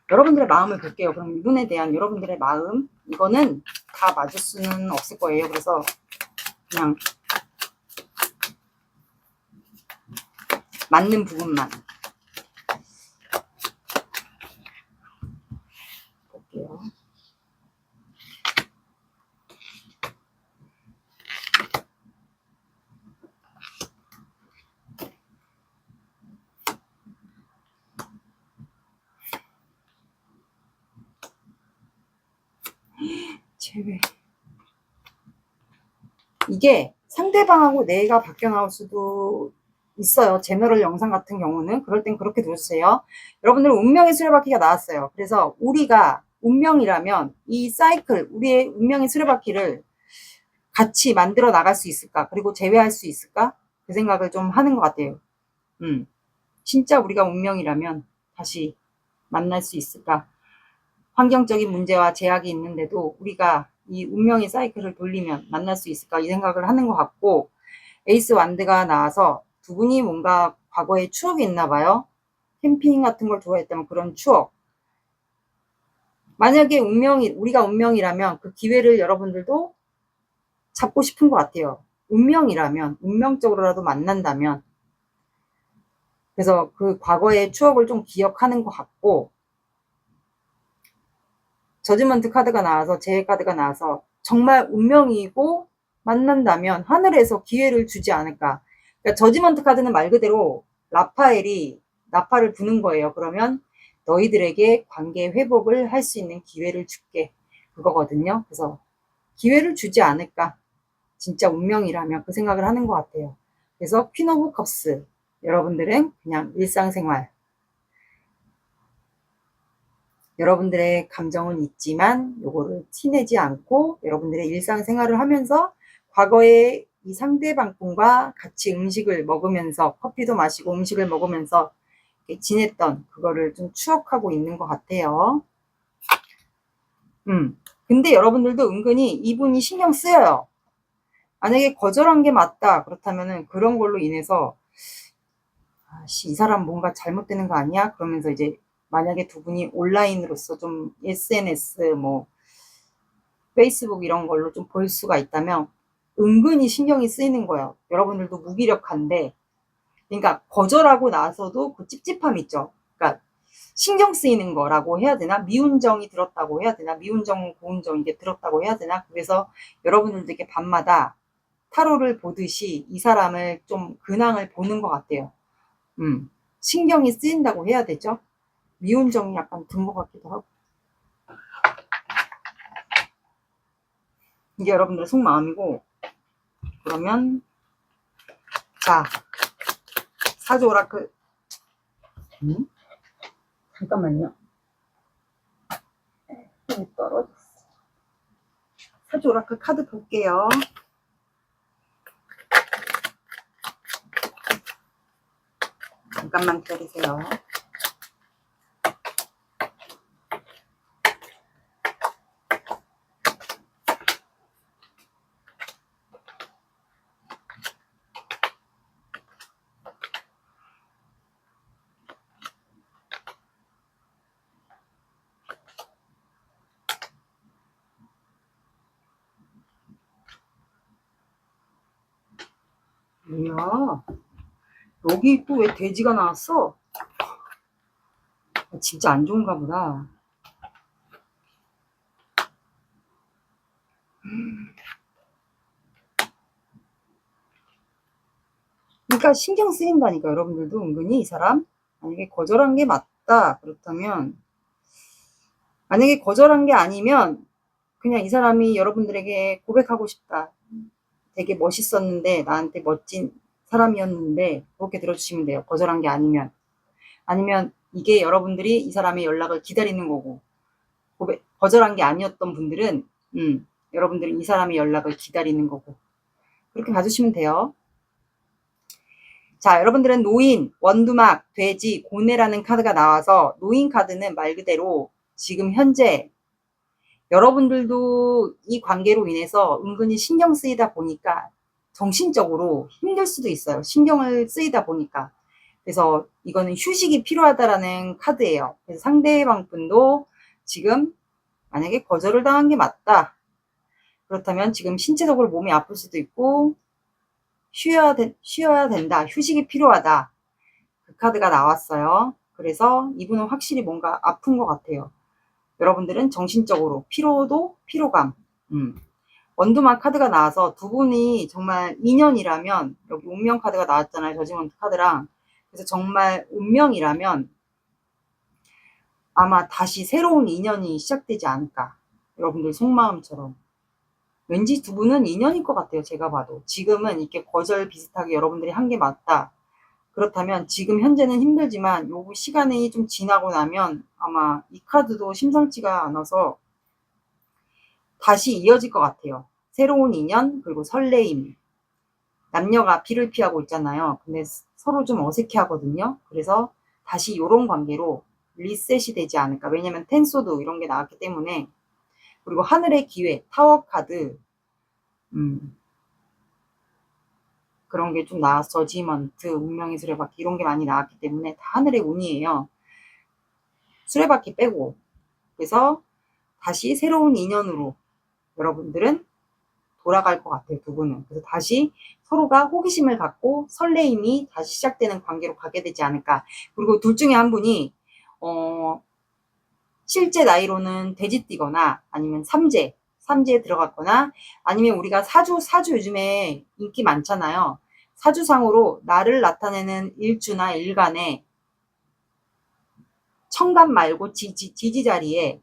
여러분들의 마음을 볼게요. 그럼 이분에 대한 여러분들의 마음, 이거는 다 맞을 수는 없을 거예요. 그래서 그냥 맞는 부분만 볼게요. 제외. 이게 상대방하고 내가 바뀌어 나올 수도 있어요. 제너럴 영상 같은 경우는. 그럴 땐 그렇게 두세요. 여러분들 운명의 수레바퀴가 나왔어요. 그래서 우리가 운명이라면 이 사이클, 우리의 운명의 수레바퀴를 같이 만들어 나갈 수 있을까? 그리고 제외할 수 있을까? 그 생각을 좀 하는 것 같아요. 진짜 우리가 운명이라면 다시 만날 수 있을까? 환경적인 문제와 제약이 있는데도 우리가 이 운명의 사이클을 돌리면 만날 수 있을까? 이 생각을 하는 것 같고, 에이스 완드가 나와서 두 분이 뭔가 과거에 추억이 있나 봐요. 캠핑 같은 걸 좋아했다면 그런 추억. 만약에 우리가 운명이라면 그 기회를 여러분들도 잡고 싶은 것 같아요. 운명이라면, 운명적으로라도 만난다면. 그래서 그 과거의 추억을 좀 기억하는 것 같고, 저지먼트 카드가 나와서, 재해 카드가 나와서 정말 운명이고 만난다면 하늘에서 기회를 주지 않을까. 그러니까 저지먼트 카드는 말 그대로 라파엘이 나팔을 부는 거예요. 그러면 너희들에게 관계 회복을 할 수 있는 기회를 줄게. 그거거든요. 그래서 기회를 주지 않을까. 진짜 운명이라면 그 생각을 하는 것 같아요. 그래서 퀸 오브 컵스. 여러분들은 그냥 일상생활. 여러분들의 감정은 있지만 요거를 티내지 않고 여러분들의 일상생활을 하면서 과거에 이 상대방분과 같이 음식을 먹으면서 커피도 마시고 음식을 먹으면서 지냈던 그거를 좀 추억하고 있는 것 같아요. 근데 여러분들도 은근히 이분이 신경 쓰여요. 만약에 거절한 게 맞다 그렇다면은 그런 걸로 인해서 이 사람 뭔가 잘못되는 거 아니야? 그러면서 이제 만약에 두 분이 온라인으로서 좀 SNS 뭐 페이스북 이런 걸로 좀 볼 수가 있다면 은근히 신경이 쓰이는 거예요. 여러분들도 무기력한데, 그러니까 거절하고 나서도 그 찝찝함 있죠. 그러니까 신경 쓰이는 거라고 해야 되나? 미운정이 들었다고 해야 되나? 미운정, 고운정 이게 들었다고 해야 되나? 그래서 여러분들도 이렇게 밤마다 타로를 보듯이 이 사람을 좀 근황을 보는 것 같아요. 신경이 쓰인다고 해야 되죠. 미운정이 약간 든 것 같기도 하고. 이게 여러분들의 속마음이고, 그러면 자, 사주 오라클. 잠깐만요. 떨어졌어. 사주 오라클 카드 볼게요. 잠깐만 기다리세요. 뭐야? 여기 또 왜 돼지가 나왔어? 진짜 안 좋은가 보다. 그러니까 신경 쓰인다니까. 여러분들도 은근히 이 사람 만약에 거절한 게 맞다 그렇다면, 만약에 거절한 게 아니면 그냥 이 사람이 여러분들에게 고백하고 싶다, 되게 멋있었는데 나한테 멋진 사람이었는데, 그렇게 들어주시면 돼요. 거절한 게 아니면. 아니면 이게 여러분들이 이 사람의 연락을 기다리는 거고, 거절한 게 아니었던 분들은 여러분들이 이 사람의 연락을 기다리는 거고, 그렇게 봐주시면 돼요. 자, 여러분들은 노인, 원두막, 돼지, 고뇌라는 카드가 나와서, 노인 카드는 말 그대로 지금 현재 여러분들도 이 관계로 인해서 은근히 신경 쓰이다 보니까 정신적으로 힘들 수도 있어요. 신경을 쓰이다 보니까. 그래서 이거는 휴식이 필요하다라는 카드예요. 그래서 상대방 분도 지금 만약에 거절을 당한 게 맞다. 그렇다면 지금 신체적으로 몸이 아플 수도 있고 쉬어야 된다. 휴식이 필요하다. 그 카드가 나왔어요. 그래서 이분은 확실히 뭔가 아픈 것 같아요. 여러분들은 정신적으로 피로도 피로감. 원두막 카드가 나와서 두 분이 정말 인연이라면, 여기 운명 카드가 나왔잖아요. 저지먼트 카드랑. 그래서 정말 운명이라면 아마 다시 새로운 인연이 시작되지 않을까. 여러분들 속마음처럼. 왠지 두 분은 인연일 것 같아요. 제가 봐도. 지금은 이렇게 거절 비슷하게 여러분들이 한 게 맞다. 그렇다면 지금 현재는 힘들지만 요 시간이 좀 지나고 나면 아마 이 카드도 심상치가 않아서 다시 이어질 것 같아요. 새로운 인연, 그리고 설레임. 남녀가 비를 피하고 있잖아요. 근데 서로 좀 어색해 하거든요. 그래서 다시 요런 관계로 리셋이 되지 않을까. 왜냐면 텐소드 이런 게 나왔기 때문에. 그리고 하늘의 기회, 타워 카드, 그런 게 좀 나왔어. 저지먼트, 운명의 수레바퀴 이런 게 많이 나왔기 때문에 다 하늘의 운이에요. 수레바퀴 빼고. 그래서 다시 새로운 인연으로 여러분들은 돌아갈 것 같아요. 두 분은. 그래서 다시 서로가 호기심을 갖고 설레임이 다시 시작되는 관계로 가게 되지 않을까. 그리고 둘 중에 한 분이 실제 나이로는 돼지띠거나 아니면 삼재에 들어갔거나 아니면 우리가 사주 요즘에 인기 많잖아요. 사주상으로 나를 나타내는 일주나 일간에 천간 말고 지지 자리에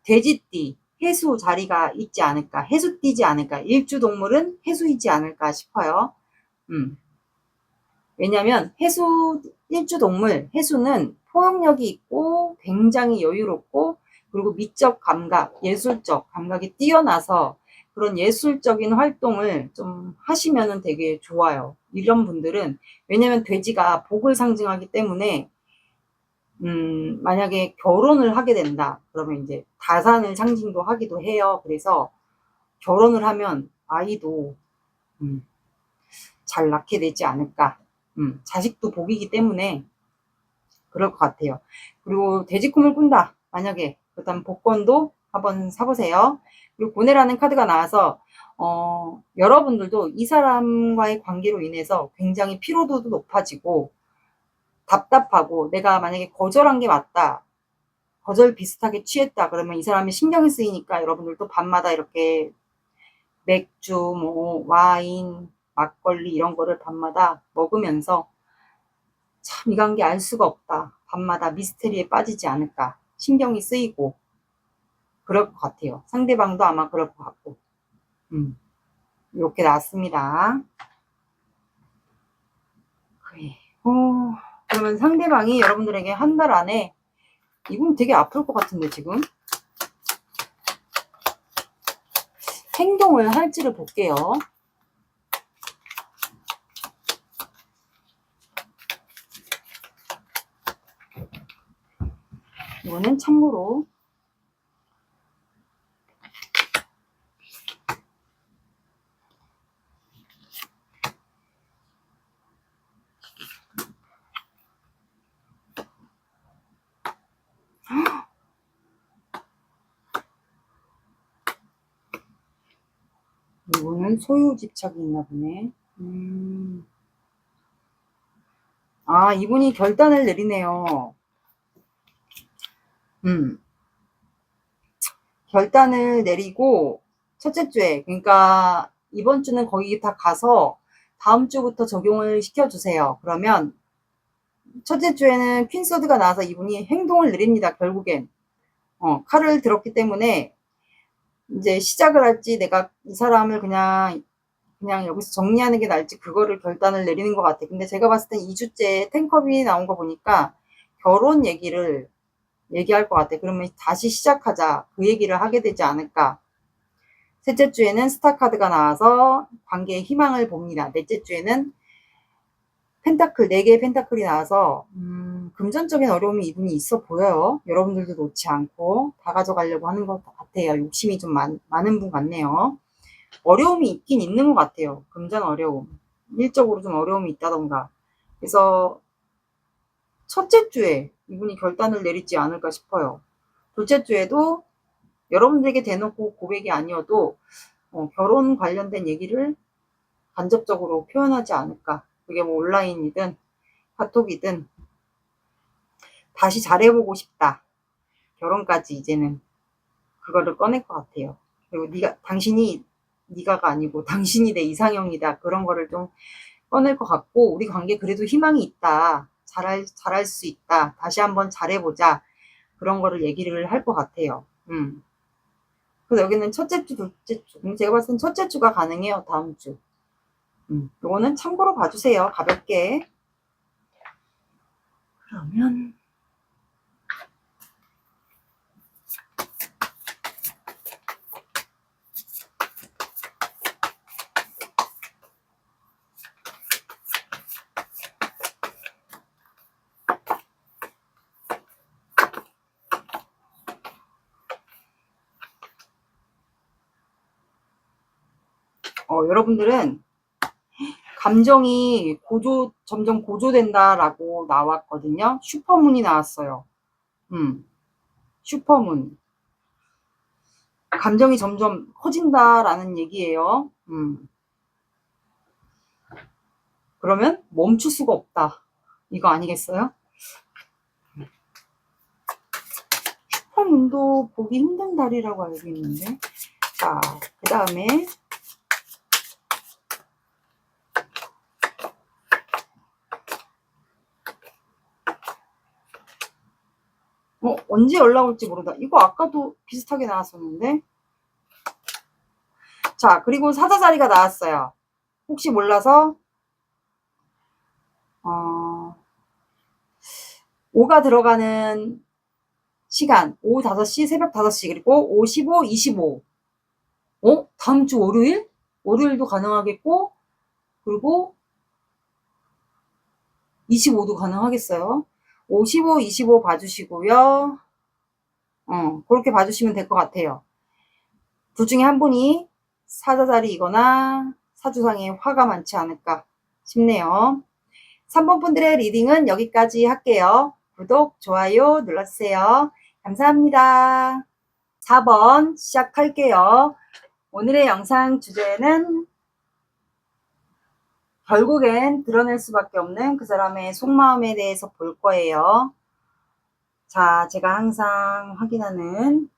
돼지띠, 해수 자리가 있지 않을까, 해수띠지 않을까, 일주동물은 해수이지 않을까 싶어요. 왜냐면 일주동물, 해수는 포용력이 있고 굉장히 여유롭고 그리고 미적 감각, 예술적 감각이 뛰어나서 그런 예술적인 활동을 좀 하시면은 되게 좋아요. 이런 분들은, 왜냐면 돼지가 복을 상징하기 때문에 만약에 결혼을 하게 된다. 그러면 이제 다산을 상징도 하기도 해요. 그래서 결혼을 하면 아이도 잘 낳게 되지 않을까. 자식도 복이기 때문에 그럴 것 같아요. 그리고 돼지꿈을 꾼다. 만약에 그렇다면 복권도 한번 사보세요. 그리고 고뇌라는 카드가 나와서 여러분들도 이 사람과의 관계로 인해서 굉장히 피로도도 높아지고 답답하고 내가 만약에 거절한 게 맞다. 거절 비슷하게 취했다. 그러면 이 사람이 신경이 쓰이니까 여러분들도 밤마다 이렇게 맥주, 뭐 와인, 막걸리 이런 거를 밤마다 먹으면서 참 이 관계 알 수가 없다. 밤마다 미스테리에 빠지지 않을까. 신경이 쓰이고 그럴 것 같아요. 상대방도 아마 그럴 것 같고. 이렇게 나왔습니다. 그래. 그러면 상대방이 여러분들에게 한 달 안에 이분 되게 아플 것 같은데 지금 행동을 할지를 볼게요. 이거는 참고로 이거는 소유 집착이 있나 보네. 아, 이분이 결단을 내리네요. 결단을 내리고 첫째 주에, 그러니까 이번 주는 거기 다 가서 다음 주부터 적용을 시켜주세요. 그러면 첫째 주에는 퀸소드가 나와서 이분이 행동을 내립니다. 결국엔 칼을 들었기 때문에 이제 시작을 할지 내가 이 사람을 그냥 여기서 정리하는 게 나을지 그거를 결단을 내리는 것 같아. 근데 제가 봤을 땐 2주째 탱컵이 나온 거 보니까 결혼 얘기를 얘기할 것 같아. 그러면 다시 시작하자. 그 얘기를 하게 되지 않을까. 셋째 주에는 스타 카드가 나와서 관계에 희망을 봅니다. 넷째 주에는 펜타클, 4개의 펜타클이 나와서 금전적인 어려움이 이분이 있어 보여요. 여러분들도 놓지 않고 다 가져가려고 하는 것 같아요. 욕심이 좀 많은 분 같네요. 어려움이 있긴 있는 것 같아요. 금전 어려움. 일적으로 좀 어려움이 있다던가. 그래서 첫째 주에 이분이 결단을 내리지 않을까 싶어요. 둘째 주에도 여러분들에게 대놓고 고백이 아니어도 결혼 관련된 얘기를 간접적으로 표현하지 않을까. 그게 뭐 온라인이든 카톡이든 다시 잘해보고 싶다. 결혼까지 이제는 그거를 꺼낼 것 같아요. 그리고 당신이 네가가 아니고 당신이 내 이상형이다. 그런 거를 좀 꺼낼 것 같고 우리 관계 그래도 희망이 있다. 잘할 수 있다. 다시 한번 잘해보자. 그런 거를 얘기를 할 것 같아요. 그래서 여기는 첫째 주, 둘째 주. 제가 봤을 땐 첫째 주가 가능해요. 다음 주. 요거는 참고로 봐주세요. 가볍게. 그러면 여러분들은 감정이 점점 고조된다라고 나왔거든요. 슈퍼문이 나왔어요. 슈퍼문. 감정이 점점 커진다라는 얘기예요. 그러면 멈출 수가 없다. 이거 아니겠어요? 슈퍼문도 보기 힘든 달이라고 알고 있는데. 자, 그 다음에 언제 연락 올지 모르다. 이거 아까도 비슷하게 나왔었는데. 자, 그리고 사자자리가 나왔어요. 혹시 몰라서 5가 들어가는 시간 오후 5시, 새벽 5시, 그리고 5, 15, 25. 다음 주 월요일? 월요일도 가능하겠고, 그리고 25도 가능하겠어요. 5, 15, 25 봐주시고요. 그렇게 봐주시면 될 것 같아요. 둘 중에 한 분이 사자자리이거나 사주상에 화가 많지 않을까 싶네요. 3번 분들의 리딩은 여기까지 할게요. 구독, 좋아요 눌러주세요. 감사합니다. 4번 시작할게요. 오늘의 영상 주제는 결국엔 드러낼 수밖에 없는 그 사람의 속마음에 대해서 볼 거예요. 자, 제가 항상 확인하는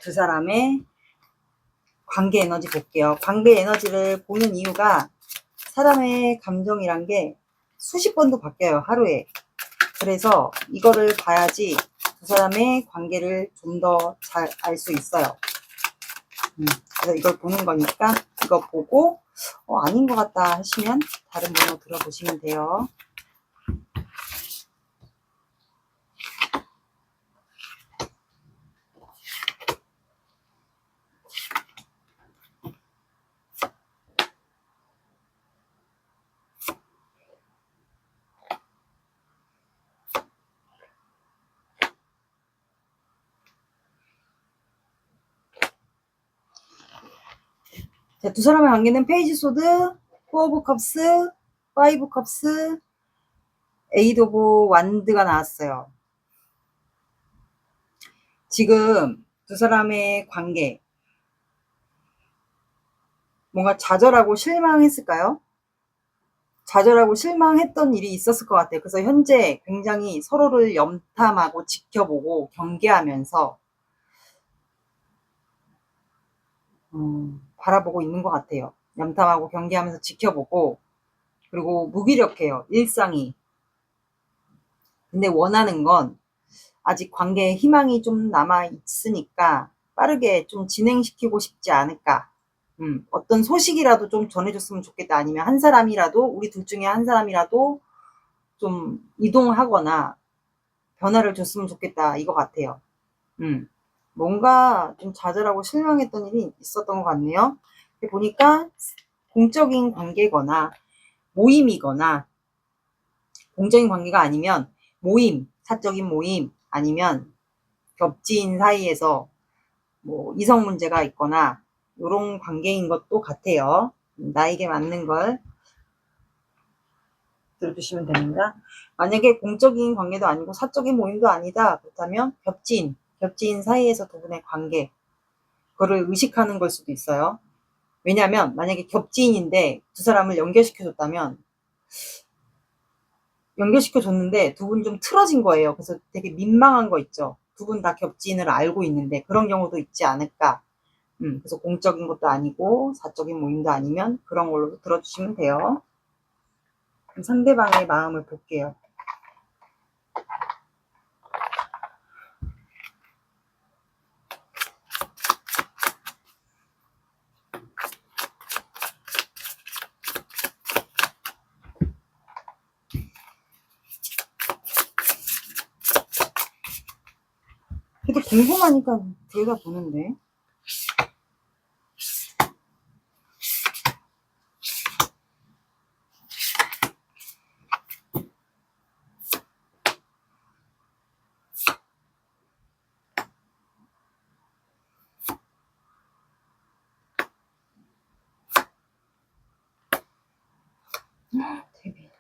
두 사람의 관계 에너지 볼게요. 관계 에너지를 보는 이유가 사람의 감정이란 게 수십 번도 바뀌어요, 하루에. 그래서 이거를 봐야지 두 사람의 관계를 좀 더 잘 알 수 있어요. 그래서 이걸 보는 거니까 이거 보고 아닌 것 같다 하시면 다른 번호 들어보시면 돼요. 자, 두 사람의 관계는 페이지 소드, 4 오브 컵스, 5 컵스, 8 오브 완드가 나왔어요. 지금 두 사람의 관계 뭔가 좌절하고 실망했을까요? 좌절하고 실망했던 일이 있었을 것 같아요. 그래서 현재 굉장히 서로를 염탐하고 지켜보고 경계하면서 바라보고 있는 것 같아요. 염탐하고 경계하면서 지켜보고, 그리고 무기력해요, 일상이. 근데 원하는 건 아직 관계에 희망이 좀 남아 있으니까 빠르게 좀 진행시키고 싶지 않을까. 어떤 소식이라도 좀 전해줬으면 좋겠다. 아니면 한 사람이라도, 우리 둘 중에 한 사람이라도 좀 이동하거나 변화를 줬으면 좋겠다. 이거 같아요. 뭔가 좀 좌절하고 실망했던 일이 있었던 것 같네요. 보니까 공적인 관계거나 모임이거나, 공적인 관계가 아니면 모임, 사적인 모임, 아니면 겹지인 사이에서 뭐 이성 문제가 있거나 이런 관계인 것도 같아요. 나에게 맞는 걸 들어주시면 됩니다. 만약에 공적인 관계도 아니고 사적인 모임도 아니다. 그렇다면 겹지인 사이에서 두 분의 관계, 그거를 의식하는 걸 수도 있어요. 왜냐하면 만약에 겹지인인데 두 사람을 연결시켜줬다면, 연결시켜줬는데 두 분 좀 틀어진 거예요. 그래서 되게 민망한 거 있죠. 두 분 다 겹지인을 알고 있는데 그런 경우도 있지 않을까. 그래서 공적인 것도 아니고 사적인 모임도 아니면 그런 걸로 들어주시면 돼요. 그럼 상대방의 마음을 볼게요. 궁금하니까 들여다보는데. 데뷔.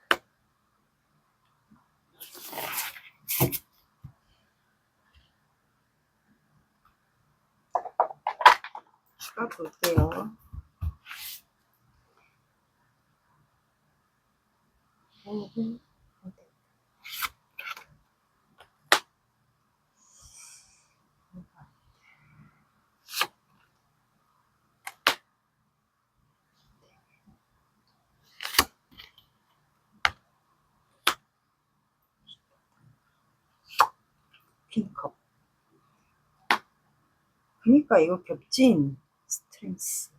볼게요. 핑크컵. 그니까 이거 겹친 스트렝스.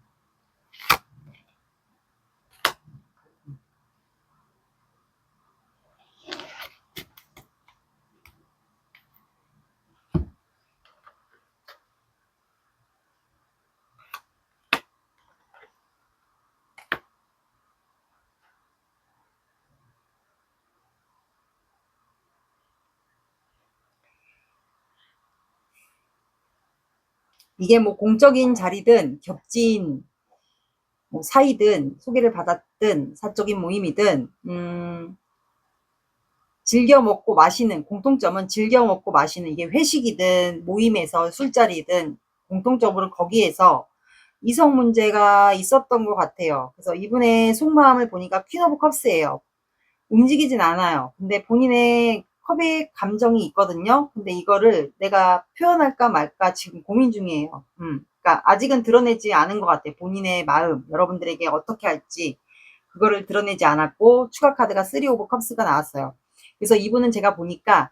이게 뭐 공적인 자리든 겹친 뭐 사이든 소개를 받았든 사적인 모임이든 즐겨 먹고 마시는, 공통점은 즐겨 먹고 마시는, 이게 회식이든 모임에서 술자리든 공통적으로 거기에서 이성 문제가 있었던 것 같아요. 그래서 이분의 속마음을 보니까 퀸 오브 컵스예요. 움직이진 않아요. 근데 본인의 컵에 감정이 있거든요. 근데 이거를 내가 표현할까 말까 지금 고민 중이에요. 그러니까 아직은 드러내지 않은 것 같아요. 본인의 마음, 여러분들에게 어떻게 할지 그거를 드러내지 않았고, 추가 카드가 3 오브 컵스가 나왔어요. 그래서 이분은 제가 보니까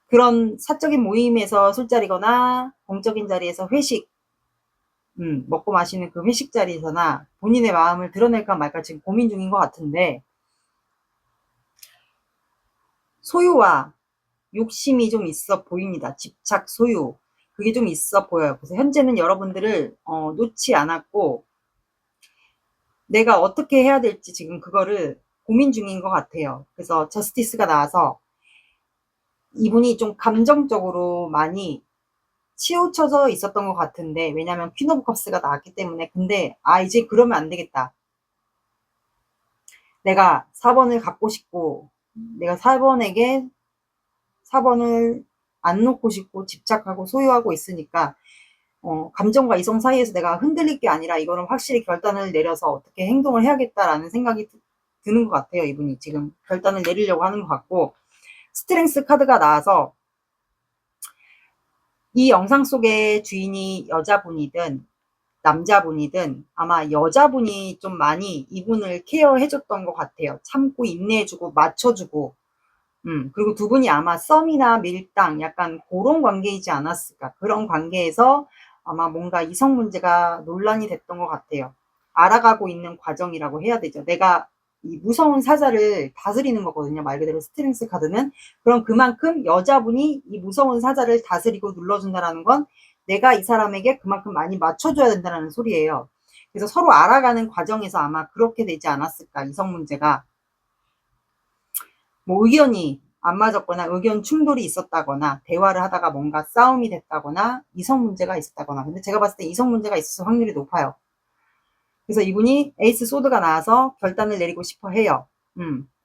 그런 사적인 모임에서 술자리거나 공적인 자리에서 회식, 먹고 마시는 그 회식 자리에서나 본인의 마음을 드러낼까 말까 지금 고민 중인 것 같은데, 소유와 욕심이 좀 있어 보입니다. 집착, 소유. 그게 좀 있어 보여요. 그래서 현재는 여러분들을 놓지 않았고, 내가 어떻게 해야 될지 지금 그거를 고민 중인 것 같아요. 그래서 저스티스가 나와서 이분이 좀 감정적으로 많이 치우쳐져 있었던 것 같은데, 왜냐면 퀸 오브 컵스가 나왔기 때문에. 근데 이제 그러면 안 되겠다. 내가 4번을 갖고 싶고, 내가 4번에게 4번을 안 놓고 싶고 집착하고 소유하고 있으니까 감정과 이성 사이에서 내가 흔들릴 게 아니라 이거는 확실히 결단을 내려서 어떻게 행동을 해야겠다라는 생각이 드는 것 같아요. 이분이 지금 결단을 내리려고 하는 것 같고, 스트렝스 카드가 나와서 이 영상 속의 주인이 여자분이든 남자분이든 아마 여자분이 좀 많이 이분을 케어해줬던 것 같아요. 참고 인내해주고 맞춰주고, 그리고 두 분이 아마 썸이나 밀당 약간 그런 관계이지 않았을까. 그런 관계에서 아마 뭔가 이성 문제가 논란이 됐던 것 같아요. 알아가고 있는 과정이라고 해야 되죠. 내가 이 무서운 사자를 다스리는 거거든요. 말 그대로 스트렝스 카드는. 그럼 그만큼 여자분이 이 무서운 사자를 다스리고 눌러준다는 건 내가 이 사람에게 그만큼 많이 맞춰줘야 된다는 소리예요. 그래서 서로 알아가는 과정에서 아마 그렇게 되지 않았을까. 이성 문제가. 뭐 의견이 안 맞았거나 의견 충돌이 있었다거나 대화를 하다가 뭔가 싸움이 됐다거나 이성 문제가 있었다거나. 근데 제가 봤을 때 이성 문제가 있을 확률이 높아요. 그래서 이분이 에이스 소드가 나와서 결단을 내리고 싶어 해요.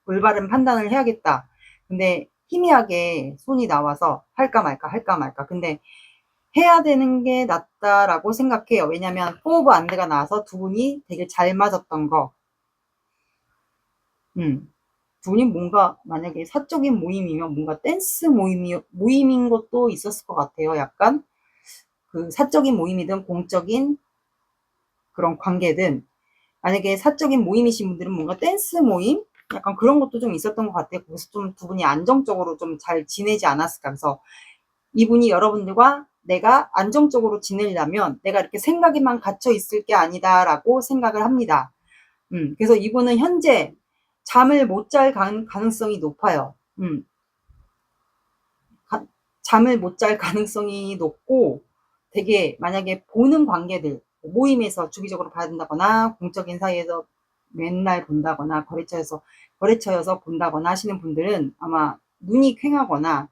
올바른 판단을 해야겠다. 근데 희미하게 손이 나와서 할까 말까 할까 말까. 근데 해야 되는 게 낫다라고 생각해요. 왜냐면 4 오브 안드가 나와서 두 분이 되게 잘 맞았던 거. 두 분이 뭔가 만약에 사적인 모임이면 뭔가 댄스 모임인 것도 있었을 것 같아요. 약간 그 사적인 모임이든 공적인 그런 관계든, 만약에 사적인 모임이신 분들은 뭔가 댄스 모임? 약간 그런 것도 좀 있었던 것 같아요. 그래서 좀 두 분이 안정적으로 좀 잘 지내지 않았을까. 그래서 이분이 여러분들과 내가 안정적으로 지내려면 내가 이렇게 생각에만 갇혀 있을 게 아니다라고 생각을 합니다. 그래서 이분은 현재 잠을 못 잘 가능성이 높아요. 잠을 못 잘 가능성이 높고, 되게 만약에 보는 관계들, 모임에서 주기적으로 봐야 된다거나 공적인 사이에서 맨날 본다거나 거래처여서 본다거나 하시는 분들은 아마 눈이 퀭하거나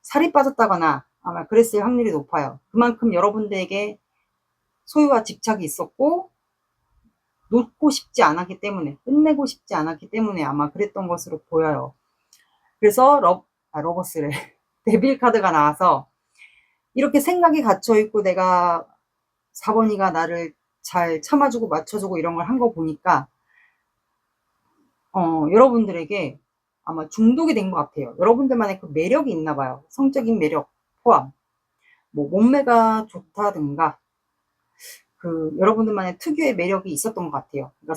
살이 빠졌다거나 아마 그랬을 확률이 높아요. 그만큼 여러분들에게 소유와 집착이 있었고 놓고 싶지 않았기 때문에, 끝내고 싶지 않았기 때문에 아마 그랬던 것으로 보여요. 그래서 러버스래 데빌 카드가 나와서 이렇게 생각이 갇혀있고 내가 4번이가 나를 잘 참아주고 맞춰주고 이런 걸 한 거 보니까 여러분들에게 아마 중독이 된 것 같아요. 여러분들만의 그 매력이 있나 봐요. 성적인 매력 포함, 뭐 몸매가 좋다든가 그 여러분들만의 특유의 매력이 있었던 것 같아요. 그러니까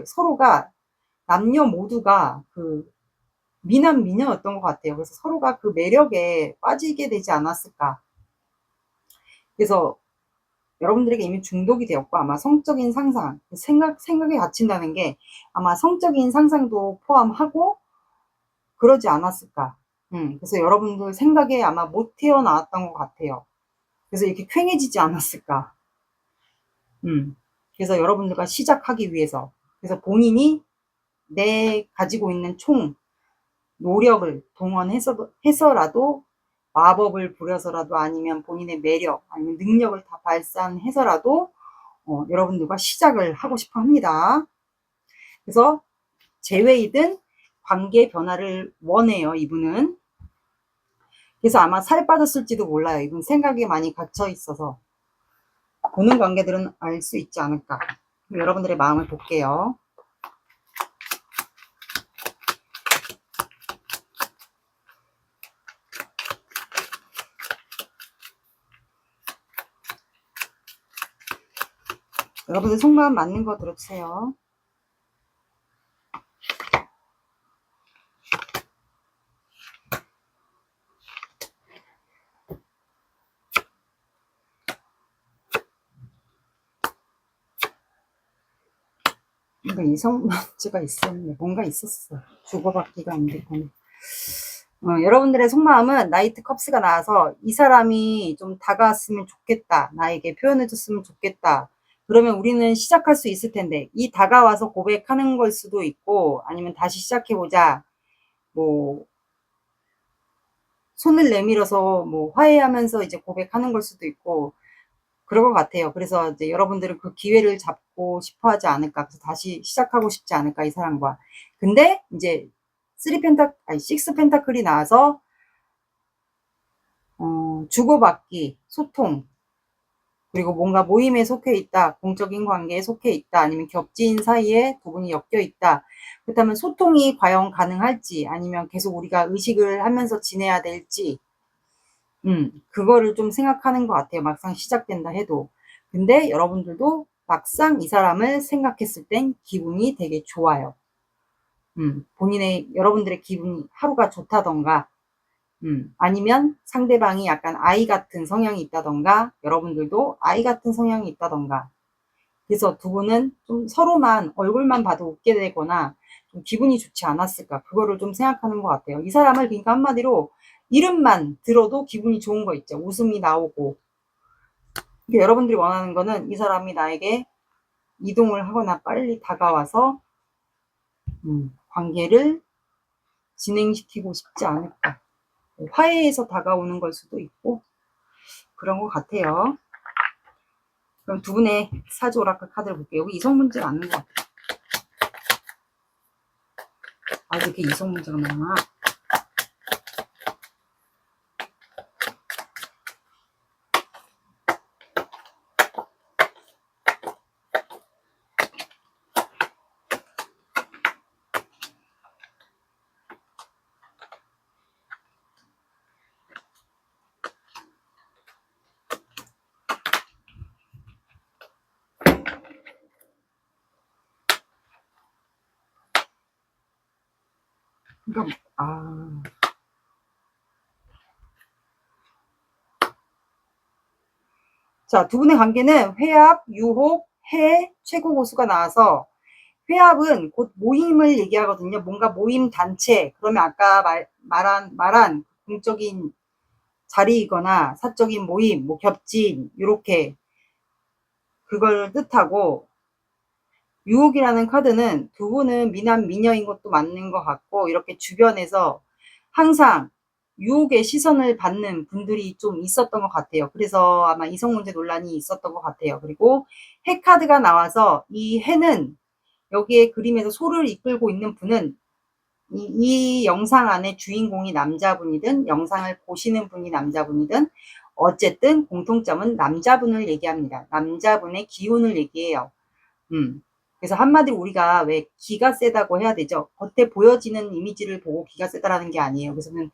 서로가 남녀 모두가 그 미남 미녀였던 것 같아요. 그래서 서로가 그 매력에 빠지게 되지 않았을까. 그래서 여러분들에게 이미 중독이 되었고 아마 성적인 상상, 생각에 갇힌다는 게 아마 성적인 상상도 포함하고 그러지 않았을까. 그래서 여러분들 생각에 아마 못 태어나왔던 것 같아요. 그래서 이렇게 퀭해지지 않았을까. 그래서 여러분들과 시작하기 위해서, 그래서 본인이 내 가지고 있는 총 노력을 동원해서라도 마법을 부려서라도 아니면 본인의 매력 아니면 능력을 다 발산해서라도 여러분들과 시작을 하고 싶어 합니다. 그래서 재회이든 관계 변화를 원해요, 이분은. 그래서 아마 살 빠졌을지도 몰라요. 이분 생각이 많이 갇혀 있어서. 보는 관계들은 알 수 있지 않을까. 여러분들의 마음을 볼게요. 여러분들 속마음 맞는 거 들어주세요. 뭔가 이성 문제가 있었네. 뭔가 있었어. 주고받기가 안 됐구나. 여러분들의 속마음은 나이트 컵스가 나와서 이 사람이 좀 다가왔으면 좋겠다. 나에게 표현해줬으면 좋겠다. 그러면 우리는 시작할 수 있을 텐데, 이 다가와서 고백하는 걸 수도 있고, 아니면 다시 시작해보자. 뭐, 손을 내밀어서 뭐 화해하면서 이제 고백하는 걸 수도 있고, 그럴 것 같아요. 그래서 이제 여러분들은 그 기회를 잡고 싶어 하지 않을까. 그래서 다시 시작하고 싶지 않을까, 이 사람과. 근데 이제 6 펜타클이 나와서 주고받기, 소통, 그리고 뭔가 모임에 속해 있다, 공적인 관계에 속해 있다, 아니면 겹지인 사이에 두 분이 엮여 있다. 그렇다면 소통이 과연 가능할지, 아니면 계속 우리가 의식을 하면서 지내야 될지, 그거를 좀 생각하는 것 같아요. 막상 시작된다 해도. 근데 여러분들도 막상 이 사람을 생각했을 땐 기분이 되게 좋아요. 여러분들의 기분이 하루가 좋다던가, 아니면 상대방이 약간 아이 같은 성향이 있다던가, 여러분들도 아이 같은 성향이 있다던가. 그래서 두 분은 좀 서로만 얼굴만 봐도 웃게 되거나 좀 기분이 좋지 않았을까. 그거를 좀 생각하는 것 같아요. 이 사람을 그러니까 한마디로 이름만 들어도 기분이 좋은 거 있죠. 웃음이 나오고. 그러니까 여러분들이 원하는 거는 이 사람이 나에게 이동을 하거나 빨리 다가와서 관계를 진행시키고 싶지 않을까. 화해해서 다가오는 걸 수도 있고 그런 것 같아요. 그럼 두 분의 사주 오라클 카드를 볼게요. 여기 이성 문제가 맞는 것 같아요. 아, 이렇게 이성 문제가 많아. 그러니까 자, 두 분의 관계는 회합, 유혹, 해, 최고 고수가 나와서 회합은 곧 모임을 얘기하거든요. 뭔가 모임 단체. 그러면 아까 말한 공적인 자리이거나 사적인 모임, 뭐 겹친, 요렇게 그걸 뜻하고, 유혹이라는 카드는 두 분은 미남 미녀인 것도 맞는 것 같고, 이렇게 주변에서 항상 유혹의 시선을 받는 분들이 좀 있었던 것 같아요. 그래서 아마 이성 문제 논란이 있었던 것 같아요. 그리고 해 카드가 나와서 이 해는 여기에 그림에서 소를 이끌고 있는 분은 이 영상 안에 주인공이 남자분이든 영상을 보시는 분이 남자분이든 어쨌든 공통점은 남자분을 얘기합니다. 남자분의 기운을 얘기해요. 그래서 한마디로 우리가 왜 기가 세다고 해야 되죠. 겉에 보여지는 이미지를 보고 기가 세다라는 게 아니에요. 그래서는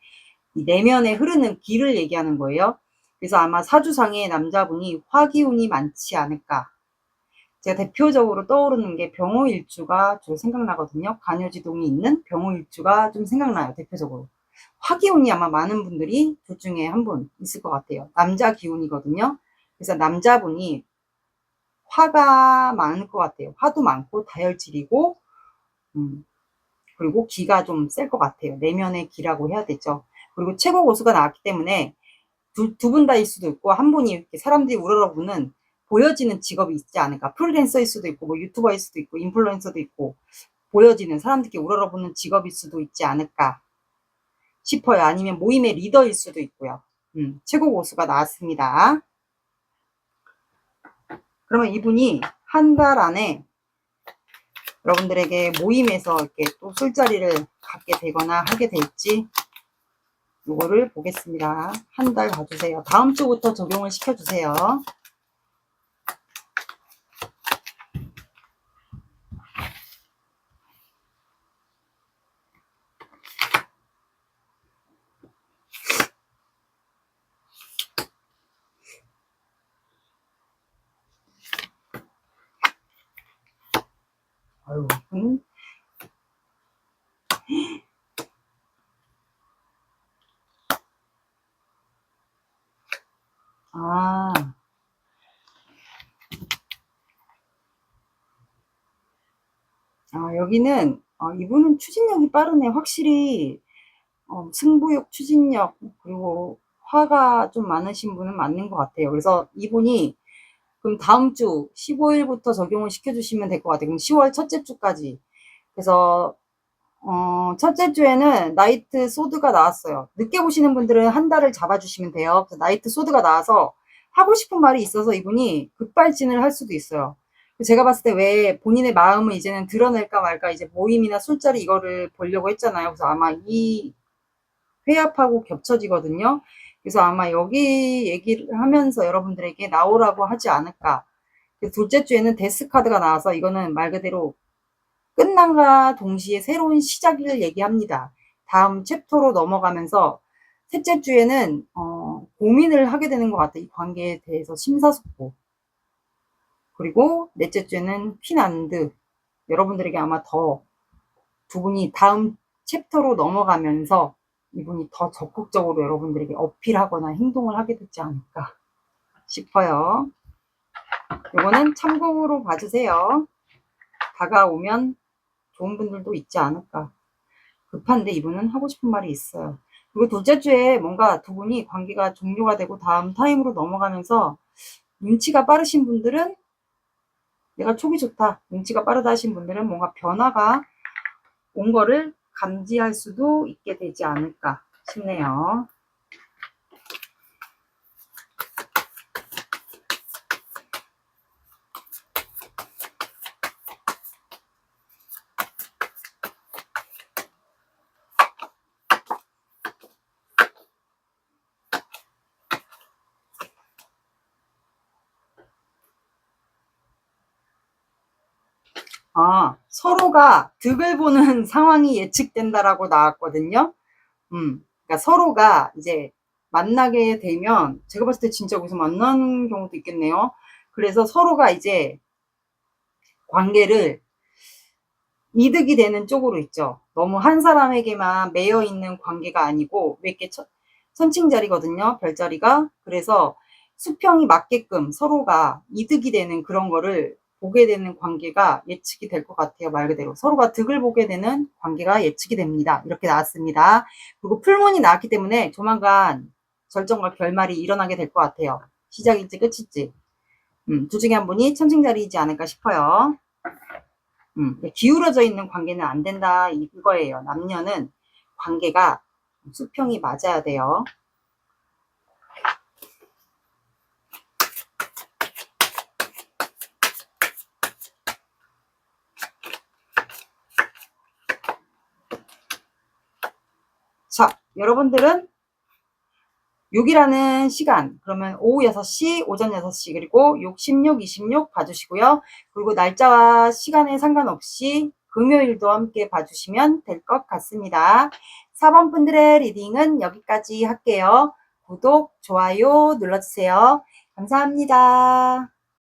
이 내면에 흐르는 기를 얘기하는 거예요. 그래서 아마 사주상의 남자분이 화기운이 많지 않을까. 제가 대표적으로 떠오르는 게 병호일주가 저 생각나거든요. 간요지동이 있는 병호일주가 좀 생각나요. 대표적으로. 화기운이 아마 많은 분들이 둘 중에 한 분 있을 것 같아요. 남자 기운이거든요. 그래서 남자분이 화가 많을 것 같아요. 화도 많고 다혈질이고 그리고 기가 좀 셀 것 같아요. 내면의 기라고 해야 되죠. 그리고 최고 고수가 나왔기 때문에 두 분 다일 수도 있고 한 분이 이렇게 사람들이 우러러보는 보여지는 직업이 있지 않을까. 프리랜서일 수도 있고 뭐 유튜버일 수도 있고 인플루언서도 있고 보여지는 사람들께 우러러보는 직업일 수도 있지 않을까 싶어요. 아니면 모임의 리더일 수도 있고요. 최고 고수가 나왔습니다. 그러면 이분이 한 달 안에 여러분들에게 모임에서 이렇게 또 술자리를 갖게 되거나 하게 될지 요거를 보겠습니다. 한 달 봐주세요. 다음 주부터 적용을 시켜주세요. 아유, 여기는 이분은 추진력이 빠르네. 확실히 승부욕, 추진력 그리고 화가 좀 많으신 분은 맞는 것 같아요. 그래서 이분이 그럼 다음 주 15일부터 적용을 시켜주시면 될 것 같아요. 그럼 10월 첫째 주까지. 그래서 첫째 주에는 나이트 소드가 나왔어요. 늦게 보시는 분들은 한 달을 잡아주시면 돼요. 그래서 나이트 소드가 나와서 하고 싶은 말이 있어서 이분이 급발진을 할 수도 있어요. 제가 봤을 때 왜 본인의 마음을 이제는 드러낼까 말까 이제 모임이나 술자리 이거를 보려고 했잖아요. 그래서 아마 이 회합하고 겹쳐지거든요. 그래서 아마 여기 얘기를 하면서 여러분들에게 나오라고 하지 않을까. 둘째 주에는 데스 카드가 나와서 이거는 말 그대로 끝남과 동시에 새로운 시작을 얘기합니다. 다음 챕터로 넘어가면서 셋째 주에는 고민을 하게 되는 것 같아요. 이 관계에 대해서 심사숙고. 그리고 넷째 주에는 핀안드. 여러분들에게 아마 더 두 분이 다음 챕터로 넘어가면서 이분이 더 적극적으로 여러분들에게 어필하거나 행동을 하게 되지 않을까 싶어요. 이거는 참고로 봐주세요. 다가오면 좋은 분들도 있지 않을까. 급한데 이분은 하고 싶은 말이 있어요. 그리고 둘째 주에 뭔가 두 분이 관계가 종료가 되고 다음 타임으로 넘어가면서 눈치가 빠르신 분들은 내가 촉이 좋다, 눈치가 빠르다 하신 분들은 뭔가 변화가 온 거를 감지할 수도 있게 되지 않을까 싶네요. 서로가 득을 보는 상황이 예측된다라고 나왔거든요. 그러니까 서로가 이제 만나게 되면 제가 봤을 때 진짜 여기서 만나는 경우도 있겠네요. 그래서 서로가 이제 관계를 이득이 되는 쪽으로 있죠. 너무 한 사람에게만 매여 있는 관계가 아니고 몇 개 선칭자리거든요. 별자리가. 그래서 수평이 맞게끔 서로가 이득이 되는 그런 거를 보게 되는 관계가 예측이 될 것 같아요. 말 그대로 서로가 득을 보게 되는 관계가 예측이 됩니다. 이렇게 나왔습니다. 그리고 풀문이 나왔기 때문에 조만간 절정과 결말이 일어나게 될 것 같아요. 시작일지 끝일지. 둘 중에 한 분이 천칭자리이지 않을까 싶어요. 기울어져 있는 관계는 안 된다 이거예요. 남녀는 관계가 수평이 맞아야 돼요. 자, 여러분들은 6이라는 시간, 그러면 오후 6시, 오전 6시, 그리고 6, 16, 26 봐주시고요. 그리고 날짜와 시간에 상관없이 금요일도 함께 봐주시면 될 것 같습니다. 4번 분들의 리딩은 여기까지 할게요. 구독, 좋아요 눌러주세요. 감사합니다.